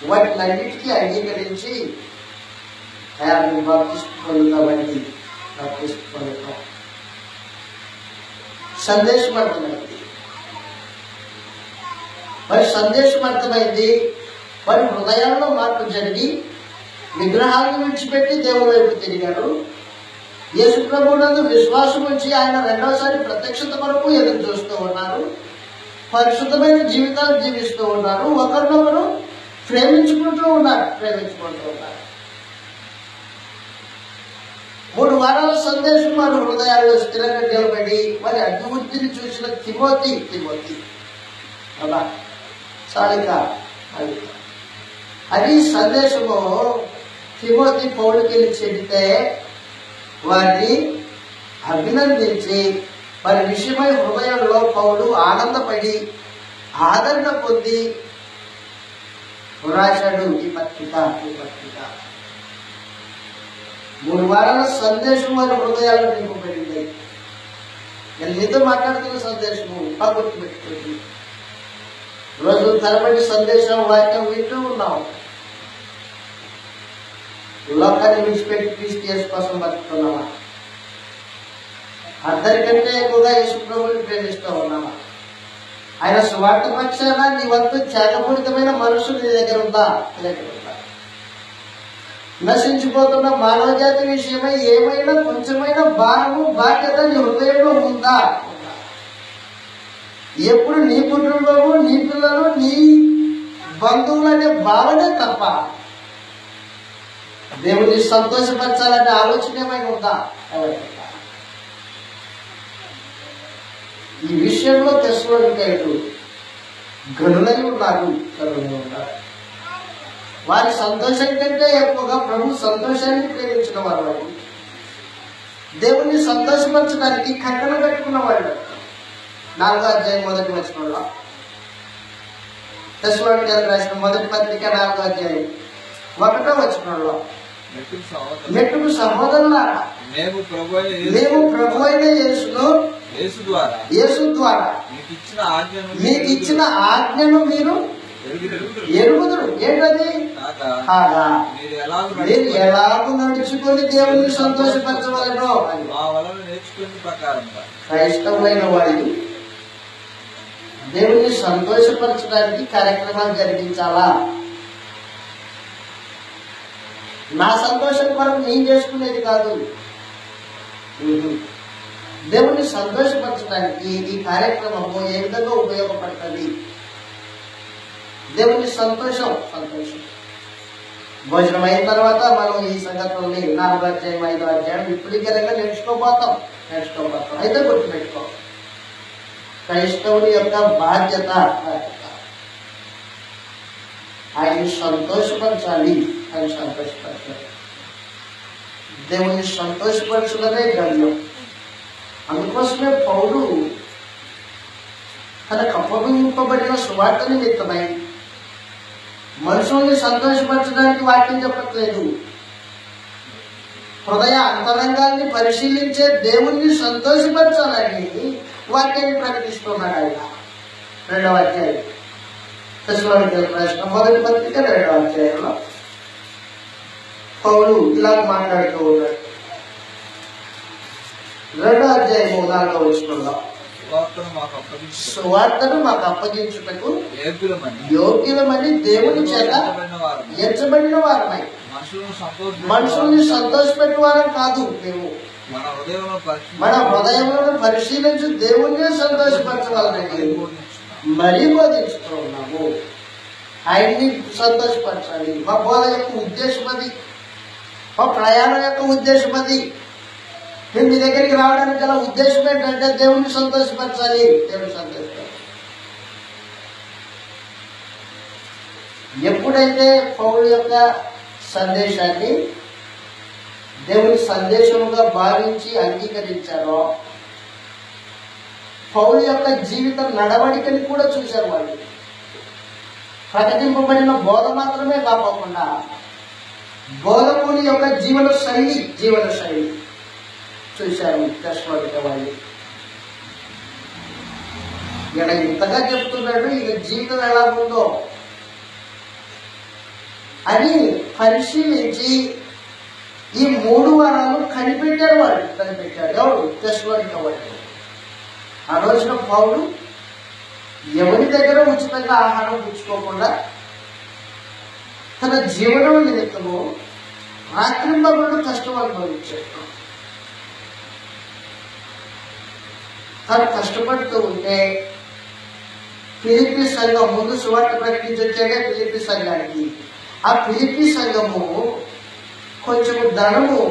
వాటినన్నిటికీ అంగీకరించి పొందుతామండి. సందేశం అర్థమైంది. మరి సందేశం అర్థమైంది. వారి హృదయాల్లో మార్పు జరిగి విగ్రహాలను విడిచిపెట్టి దేవుని వైపు తిరిగారు. యేసు ప్రభువునందు విశ్వాసం ఉంచి ఆయన రెండవసారి ప్రత్యక్షత కొరకు ఎదురు చూస్తూ ఉన్నారు. పరిశుద్ధమైన జీవితాలు జీవిస్తూ ఉన్నారు. ఒకరినొకరు ప్రేమించుకుంటూ ఉన్నారు. 3 వారాల సందేశం వారి హృదయాల్లో స్థిరంగా నిలబడి వారి అభివృద్ధిని చూసిన తిమోతి అలా చాలిక అది సందేశము తిమోతి పౌలుకి చెబితే వారిని అభినందించి వారి విషయమై హృదయంలో పౌలు ఆనందపడి ఆదరణ పొంది రాశాడు ఈ పత్రిక 3 వారాల సందేశం వారి హృదయాల్లో నింపబడింది. నేను మీతో మాట్లాడుతున్న సందేశము గుర్తు పెట్టుకోండి. రోజు తరబడి సందేశం వాక్యం వింటూ ఉన్నాం. లోకాన్ని విడిచిపెట్టి క్రీస్తు యేసు కోసం బతుకుతున్నామా? అందరికంటే ఎక్కువగా యేసు ప్రభువుని ప్రేమిస్తూ ఉన్నామా? ఆయన సువార్త పక్షాన నీ వంతు త్యాగపూరితమైన మనసు నీ దగ్గర ఉందా? నశించిపోతున్న మానవ జాతి విషయమై ఏమైనా కొంచెమైన భారము బాధ్యత నీ హృదయంలో ఉందా? ఎప్పుడు నీ కుటుంబము, నీ పిల్లలు, నీ బంధువులు అనే భావనే తప్ప దేవుడిని సంతోషపరచాలనే ఆలోచన ఏమైనా ఉందా? ఈ విషయంలో తెస్సలోనికయులు గనులై ఉన్నారు. వారి సంతోషం కంటే ఎక్కువగా ప్రభు సంతోషాన్ని ప్రేమించిన వారు, దేవుణ్ణి సంతోషపరచడానికి కంకణం కట్టుకున్న వాళ్ళు. 4వ అధ్యాయం 1వ వచనంలో తెస్సలోనికయులకు రాసిన మొదటి పత్రిక 4వ అధ్యాయం 1వ వచనంలో మెట్టుకు సహోదరులారా మేము ప్రభు అయిన యేసు ద్వారా మీకు ఇచ్చిన ఆజ్ఞను మీరు ఎరుగుదురు. ఏంటది? కాగా మీరు ఎలాగూ నడుచుకొని దేవుణ్ణి సంతోషపరచవలెనో క్రైస్తవులైన వాళ్ళు దేవుణ్ణి సంతోషపరచడానికి కార్యక్రమాలు జరిగించాలా? నా సంతోషం కొరకు నేను చేసుకునేది కాదు. దేవుణ్ణి సంతోషపరచడానికి ఈ కార్యక్రమము ఏ విధంగా ఉపయోగపడుతుంది? దేవుని సంతోషం భోజనం అయిన తర్వాత మనం ఈ సంగతుల్ని 4వ అధ్యాయం 5వ అధ్యాయం విపులీకరంగా నేర్చుకోబోతాం. అయితే గుర్తుపెట్టుకో, క్రైస్తవుని యొక్క బాధ్యత ఆయన సంతోషపరచాలి. దేవుని సంతోషపరచడమే గమ్యం. అందుకోసమే పౌలు తనకు అప్పగింపబడిన సువార్త నిమిత్తమై మనుషుల్ని సంతోషపరచడానికి వాక్యం చెప్పట్లేదు. హృదయ అంతరంగాన్ని పరిశీలించే దేవుణ్ణి సంతోషపరచాలని వాక్యాన్ని ప్రకటిస్తున్నాడు ఆయన. 2వ అధ్యాయం తెస్సలోనికయులకు రాసిన మొదటి పత్రిక 2వ అధ్యాయంలో పౌలు ఇలా మాట్లాడుతూ ఉన్నాడు. 2వ అధ్యాయము 4వ వచనంలో సువార్తను మాకు అప్పగించుటకు యోగ్యులమని దేవుని చేత ఎంచబడిన వారమై మనుషుల్ని సంతోషపెట్టే వారం కాదు. మేము మన హృదయములను పరిశీలించి దేవుణ్ణి సంతోషపరచవాలని మరీ బోధించుతూ ఉన్నాము. ఆయన్ని సంతోషపరచాలి. మా బోధ యొక్క ఉద్దేశం అది, మా ప్రయాణం యొక్క ఉద్దేశం అది. మేము మీ దగ్గరికి రావడానికి గల ఉద్దేశం ఏంటంటే దేవుణ్ణి సంతోషపరచాలి. దేవుని సంతోషపరచాలి. ఎప్పుడైతే పౌలు యొక్క సందేశాన్ని దేవుని సందేశముగా భావించి అంగీకరించారో పౌలు యొక్క జీవిత నడవడికని కూడా చూశారు వాళ్ళు. ప్రకటింపబడిన బోధ మాత్రమే కాకుండా బోధకుని యొక్క జీవన శైలి చూశారు తెస్సలోనిక వాళ్ళు. ఇక్కడ ఇంతగా చెప్తున్నాడు, ఇక జీవితం ఎలా ఉందో అని పరిశీలించి ఈ 3 వారాలు కనిపెట్టారు వాళ్ళు. ఎవరు? తెస్సలోనిక వాళ్ళు. ఆ రోజున పౌలు ఎవరి దగ్గర ఉచితంగా ఆహారం పుచ్చుకోకుండా తన జీవనం నిమిత్తము రాత్రింబగళ్ళు కష్టం అనుభవించాడు. తను కష్టపడుతూ ఉంటే ఫిలిప్పీ సంఘం ముందు సువార్త ప్రకటించి వచ్చాడే ఫిలిప్పీ సంఘానికి. ఆ ఫిలిప్పీ సంఘము కొంచెము ధనము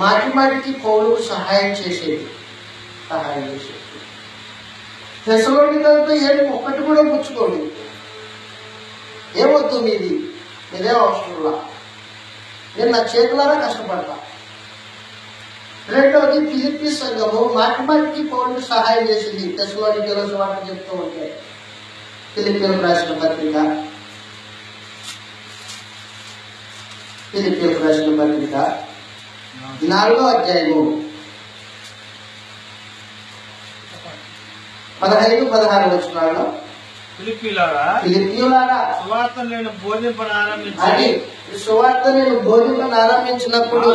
మాటి మాటికి పౌలుకు సహాయం చేసేది. తెస్సలోనికైతే ఏం ఒక్కటి కూడా పుచ్చుకోడు. ఏమొద్దు మీదేం అవసరంలా, నేను నా చేతులారా కష్టపడతా. రెండవది ఫిలిప్పీ సంఘము మాటి మాటికి పౌలుకు సహాయం చేసింది. తెస్సలోనికలో సువార్త చెప్తూ ఉంటే ఫిలిప్పీలకు రాసిన పత్రిక 4వ అధ్యాయము 15-16 వచనాల్లో ఫిలిప్పీయులారా, సువార్త నేను బోధింపనారంభించినప్పుడు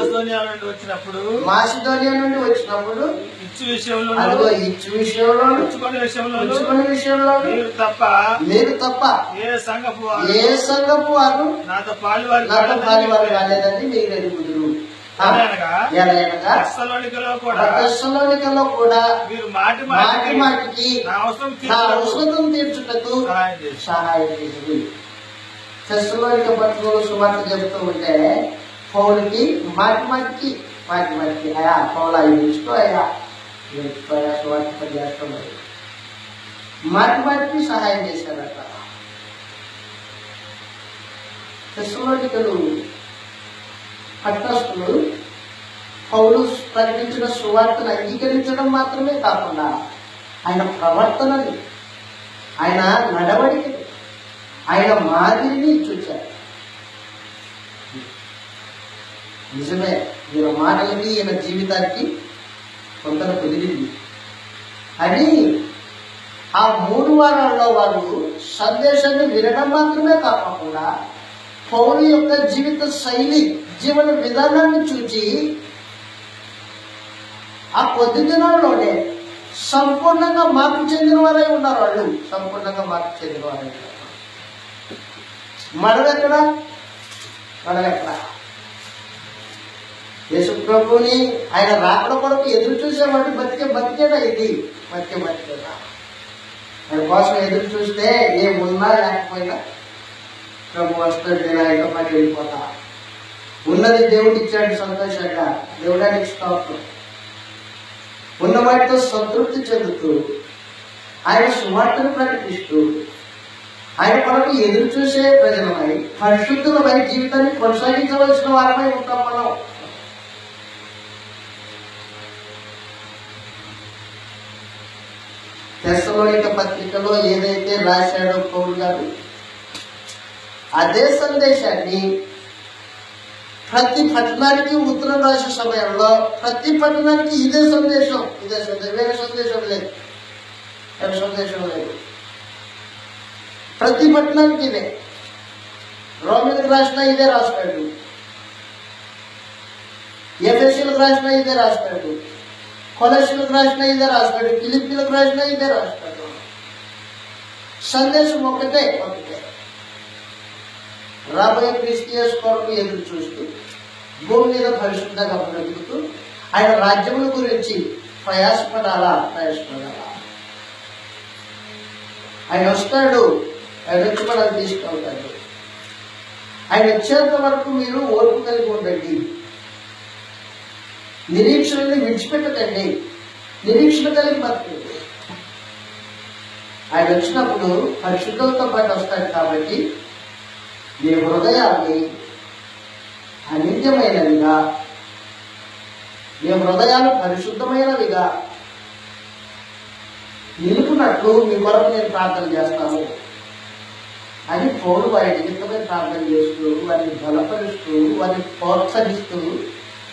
మాసిదోనియా నుండి వచ్చినప్పుడు ఇచ్చు విషయంలో మీరు తప్ప ఏ సంఘపు వారు నాతో పాలువారు కాలేదని మీరు ఎరుగుదురు. తెస్సలోనికలో కూడా మీరు మాటి మాటికి నా అవసరం తీర్చుటకు సహాయం చేసింది. తెస్సలోనిక పత్రికలో సువార్త చెబుతూ ఉంటే పౌలుకి మాటి మాటికి అయా పౌలు ఇచ్చుకో అయ్యా సువార్త పని చేస్తున్నారు. మాటికి సహాయం చేశారట. తెస్సలోనికలు పట్టణస్థులు పౌలు ప్రకటించిన సువార్తను అంగీకరించడం మాత్రమే కాకుండా ఆయన ప్రవర్తనని, ఆయన నడవడికని, ఆయన మాదిరిని చూచారు. నిజమే, ఈయన మాటలకి ఈయన జీవితానికి కొంత కుదిరింది. అని ఆ 3 వారాల్లో వారు సందేశాన్ని వినడం మాత్రమే కాకుండా పౌలు యొక్క జీవిత శైలి, జీవన విధానాన్ని చూచి ఆ కొద్ది దినాల్లోనే సంపూర్ణంగా మార్పు చెందిన వారై ఉన్నారు. వాళ్ళు సంపూర్ణంగా మార్పు చెందిన వారై ఉన్నారు. మనమెక్కడ యేసు ప్రభుని ఆయన రాకడ కొరకు ఎదురు చూసేవాడు బతికేనా ఇది బతికేనా ఆయన కోసం ఎదురు చూస్తే ఏమున్నా లేకపోయినా ప్రభు వస్తాడు, నేను ఆయనతో పాటు వెళ్ళిపోతా. ఉన్నది దేవుడు ఇచ్చాడు సంతోషంగా, దేవుడానికి స్తోత్రం. ఉన్న వాటితో సంతృప్తి చెందుతూ ఆయన సువార్తను ప్రకటిస్తూ ఆయన కొరకు ఎదురు చూసే ప్రజలమై పరిశుద్ధులమై జీవితాన్ని కొనసాగించవలసిన వారమై ఉంటాం మనం. తెస్సలోనిక పత్రికలో ఏదైతే రాశాడో పౌలు గారు, అదే సందేశాన్ని ప్రతి పట్టణానికి ఉత్తరం రాసే సమయంలో ప్రతి పట్టణానికి ఇదే సందేశం, వేరే సందేశం లేదు. ప్రతి పట్టణానికి ఇదే. రోమిలకు రాసినా ఇదే రాస్తాడు, ఎఫెసీలకు రాసినా ఇదే రాస్తాడు, కొలస్సీలకు రాసినా ఇదే రాస్తాడు, ఫిలిప్పీలకు రాసినా ఇదే రాస్తాడు. సందేశం ఒకటే. రాబోయే క్రీస్తు కొరకు ఎదురు చూస్తూ భూమి మీద పరిశుద్ధంగా బ్రతుకుతూ ఆయన రాజ్యముల గురించి ప్రయాసపడాలా. ఆయన వస్తాడు, ఆయన వచ్చి మనల్ని తీసుకెళ్తాడు. ఆయన వచ్చేంత వరకు మీరు ఓర్పు కలిగి ఉండండి, నిరీక్షణని విడిచిపెట్టకండి, నిరీక్షణ కలిగి బతకండి. ఆయన వచ్చినప్పుడు పరిశుద్ధంతో పాటు వస్తాడు. కాబట్టి మీ హృదయాన్ని అనిత్యమైనవిగా, మీ హృదయాలు పరిశుద్ధమైనవిగా నిలుపునట్లు మీ కొరకు నేను ప్రార్థన చేస్తాను అని పౌలు వారి నిమిత్తమే ప్రార్థన చేస్తూ, వారిని బలపరుస్తూ, వారిని ప్రోత్సహిస్తూ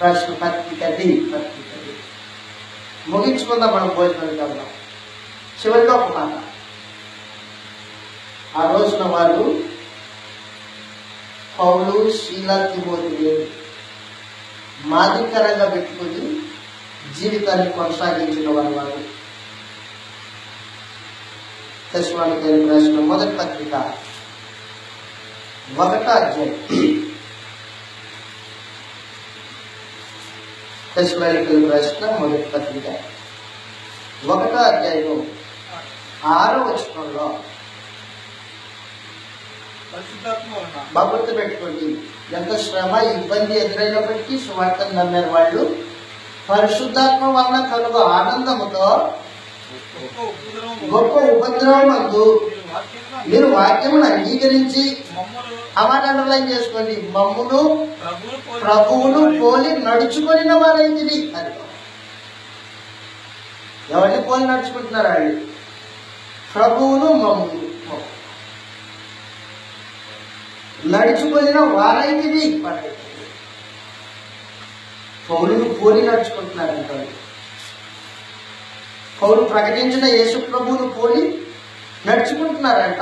రాసిన పత్రికది. ముగించుకుందాం మనం భోజనం కదా. చివరిలో ఒక మాట. ఆ రోజున వారు పౌలు, శీల, తిమోతిని మాదిరికరంగా పెట్టుకుని జీవితాన్ని కొనసాగించిన వారు. తెస్సలోనికైలకు రాసిన మొదటి పత్రిక 1వ అధ్యాయం. తెస్సలోనికైలకు రాసిన మొదటి పత్రిక 1వ అధ్యాయం 6వ వచనంలో పరిశుద్ధాత్మ వలన బాగా గుర్తుపెట్టుకోండి, ఎంత శ్రమ ఇబ్బంది ఎదురైనప్పటికీ సువార్తను నమ్మారు వాళ్ళు. పరిశుద్ధాత్మ వలన కలుగు ఆనందముతో గొప్ప ఉపద్రవం అందు మీరు వాక్యమును అంగీకరించి, అమాట అండర్లైన్ చేసుకోండి, మమ్మును ప్రభువును పోలి నడుచుకొనిన వారైంది. అది ఎవరిని పోలి నడుచుకుంటున్నారు వాళ్ళు? ప్రభువును మమ్మును నడుచుకొనిన వారైంది. పౌలును పోలి నడుచుకుంటున్నారు అంటారు. పౌలు ప్రకటించిన యేసు ప్రభువును పోలి నడుచుకుంటున్నారంట.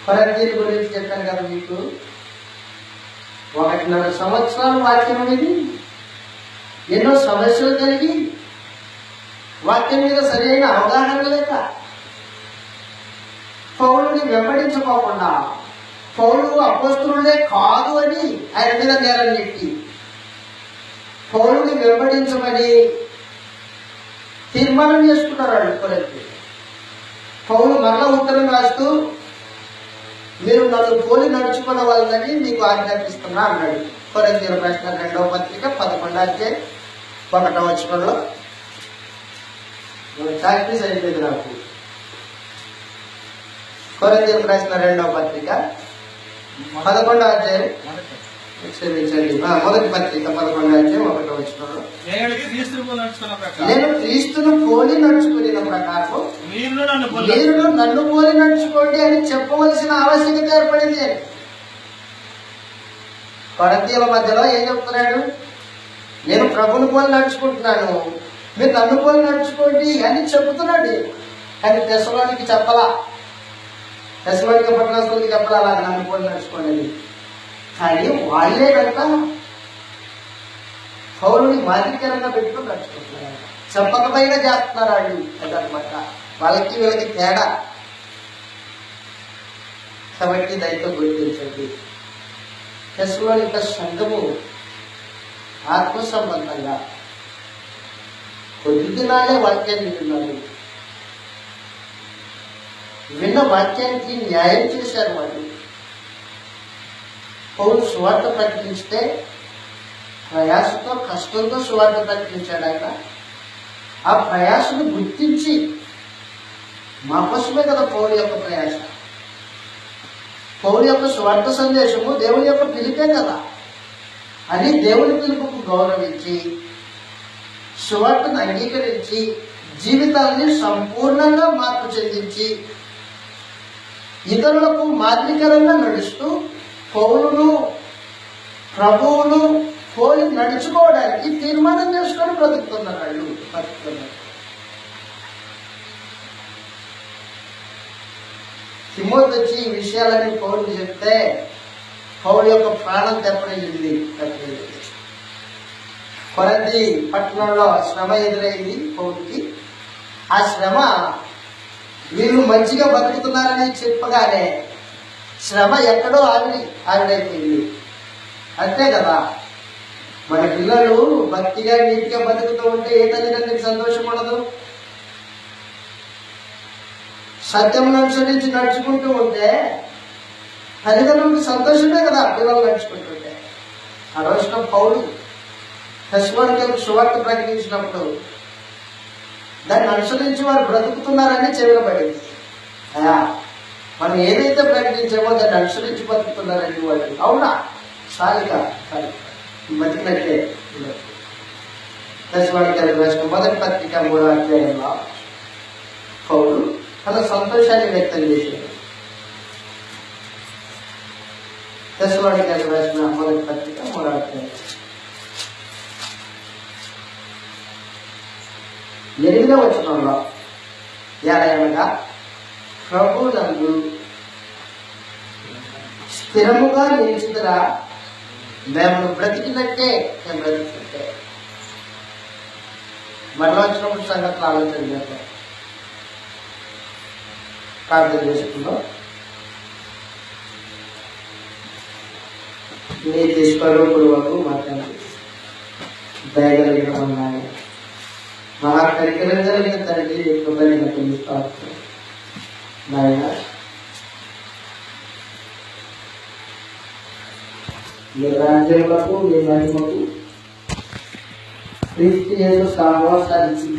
కొరింథీయుల గురించి చెప్పాను కదా మీకు. 1.5 సంవత్సరాలు వాక్యం అనేది ఎన్నో సమస్యలు కలిగి, వాక్యం మీద సరైన అవగాహన లేక, పౌలుని వెంబడించుకోకుండా, పౌలు అపోస్తలుడే కాదు అని ఆయన మీద నేరం నెట్టి పౌలుని వెంబడించమని తీర్మానం చేసుకున్నారు వాళ్ళు కొరింథీయులు. పౌలు మరలా ఉత్తరం రాస్తూ, మీరు నన్ను పోలి నడుచుకున్న వాళ్ళని మీకు ఆజ్ఞాపిస్తున్నా అన్నాడు. కొరింథీయులకు రాసిన 2వ పత్రిక 11వ అధ్యాయం 1వ వచనంలో. ప్రాక్టీస్ అయిపోయింది నాకు. కొరింథీయులకు రాసిన 2వ పత్రిక 11వ అధ్యాయం, క్షమించండి, మొదటి పత్రిక 11వ అధ్యాయం 1వ వచనంలో, నేను క్రీస్తును పోలి నడుచుకున్న ప్రకారం మీరు నన్ను పోలి నడుచుకోండి అని చెప్పవలసిన ఆవశ్యకత ఏర్పడింది. కొరింథీయుల మధ్యలో ఏం చెప్తున్నాడు? నేను ప్రభుని పోలి నడుచుకుంటున్నాను, మీరు నన్ను పోలి నడుచుకోండి అని చెబుతున్నాడు. కానీ తెస్సలోనికి చెప్పలా, తెస్సలోనిక పట్టణస్తులకి చెప్పలా అలా నన్ను పోలి నడుచుకోండి. కానీ వాళ్ళే కనుక పౌలుని మాదిరికరంగా పెట్టుకుని నడుచుకుంటున్నారు. చెప్పకపోయినా చేస్తున్నారు వాళ్ళు. అదనమాట వాళ్ళకి వీళ్ళకి తేడా. కాబట్టి దయతో గుర్తించండి, తెస్సలోనిక సంఘము ఆత్మ సంబంధంగా కొద్ది దినాలే వాక్యాన్ని విన్నారు. విన్న వాక్యానికి న్యాయం చేశారు వాళ్ళు. పౌలు సువార్త ప్రకటిస్తే ప్రయాసతో, కష్టంతో సువార్త ప్రకటించాడు ఆయన. ఆ ప్రయాసను గుర్తించి, మా కోసమే కదా పౌలు యొక్క ప్రయాస, పౌలు యొక్క సువార్త సందేశము దేవుని యొక్క పిలిపే కదా అని దేవుని పిలుపుకు గౌరవించి, సువార్తను అంగీకరించి, జీవితాన్ని సంపూర్ణంగా మార్పు చెందించి, ఇతరులకు మాదిరికరంగా నడుస్తూ పౌలును ప్రభువును పోలి నడుచుకోవడానికి తీర్మానం చేసుకొని బ్రతుకుతున్నారు వాళ్ళు. తిమోతి వచ్చి ఈ విషయాలని పౌలు చెప్తే పౌలు యొక్క ప్రాణం తెప్పడింది. కొరింథీ పట్టణంలో శ్రమ ఎదురైంది పౌలుకి. ఆ శ్రమ వీళ్ళు మంచిగా బతుకుతున్నారని చెప్పగానే శ్రమ ఎక్కడో ఆవిడైపోయింది. అంతే కదా, మన పిల్లలు భక్తిగా నీతిగా బతుకుతూ ఉంటే ఏ తల్లిదండ్రులకు సంతోషం ఉండదు? సత్యం అనుసరించి నడుచుకుంటూ ఉంటే తల్లిదండ్రులకు సంతోషమే కదా పిల్లలు నడుచుకుంటుంటే. ఆ రోజున పౌలు తెస్సలోనికీయులకు సువార్త ప్రకటించినప్పుడు దాన్ని అనుసరించి వారు బ్రతుకుతున్నారని చెవినబడింది. అయా, మనం ఏదైతే ప్రకటించామో దాన్ని అనుసరించి బతుకుతున్నారని వాళ్ళు. అవునా? సాలిగా బతికినట్టే. తెస్సలోనికీయులకు రాసిన మొదటి పత్రిక 3వ అధ్యాయంలో పౌలు తన సంతోషాన్ని వ్యక్తం చేశాడు. తెస్సలోనికీయులకు రాసిన మొదటి పత్రిక 3వ అధ్యాయం 8వ వచనంలో, ఏలయనగా ప్రభువునందు స్థిరముగా నిలిచిదరా, మేము బ్రతికినట్టే మేము బ్రతికినట్టే. మరలా వచ్చినప్పుడు సంగతులు ఆలోచన చేద్దాం. ప్రార్థన చేసుకుందాం. నీ తీసుకుడు వరకు మాట్లాడి దయగలిగిన ఉన్నాయి. మహాకరికరం జరిగిన తండ్రి ఎక్కువగా నాయన, మీ రాజ్యములకు మీ మహిమకు క్రీస్తు యేసు సహవాసాన్ని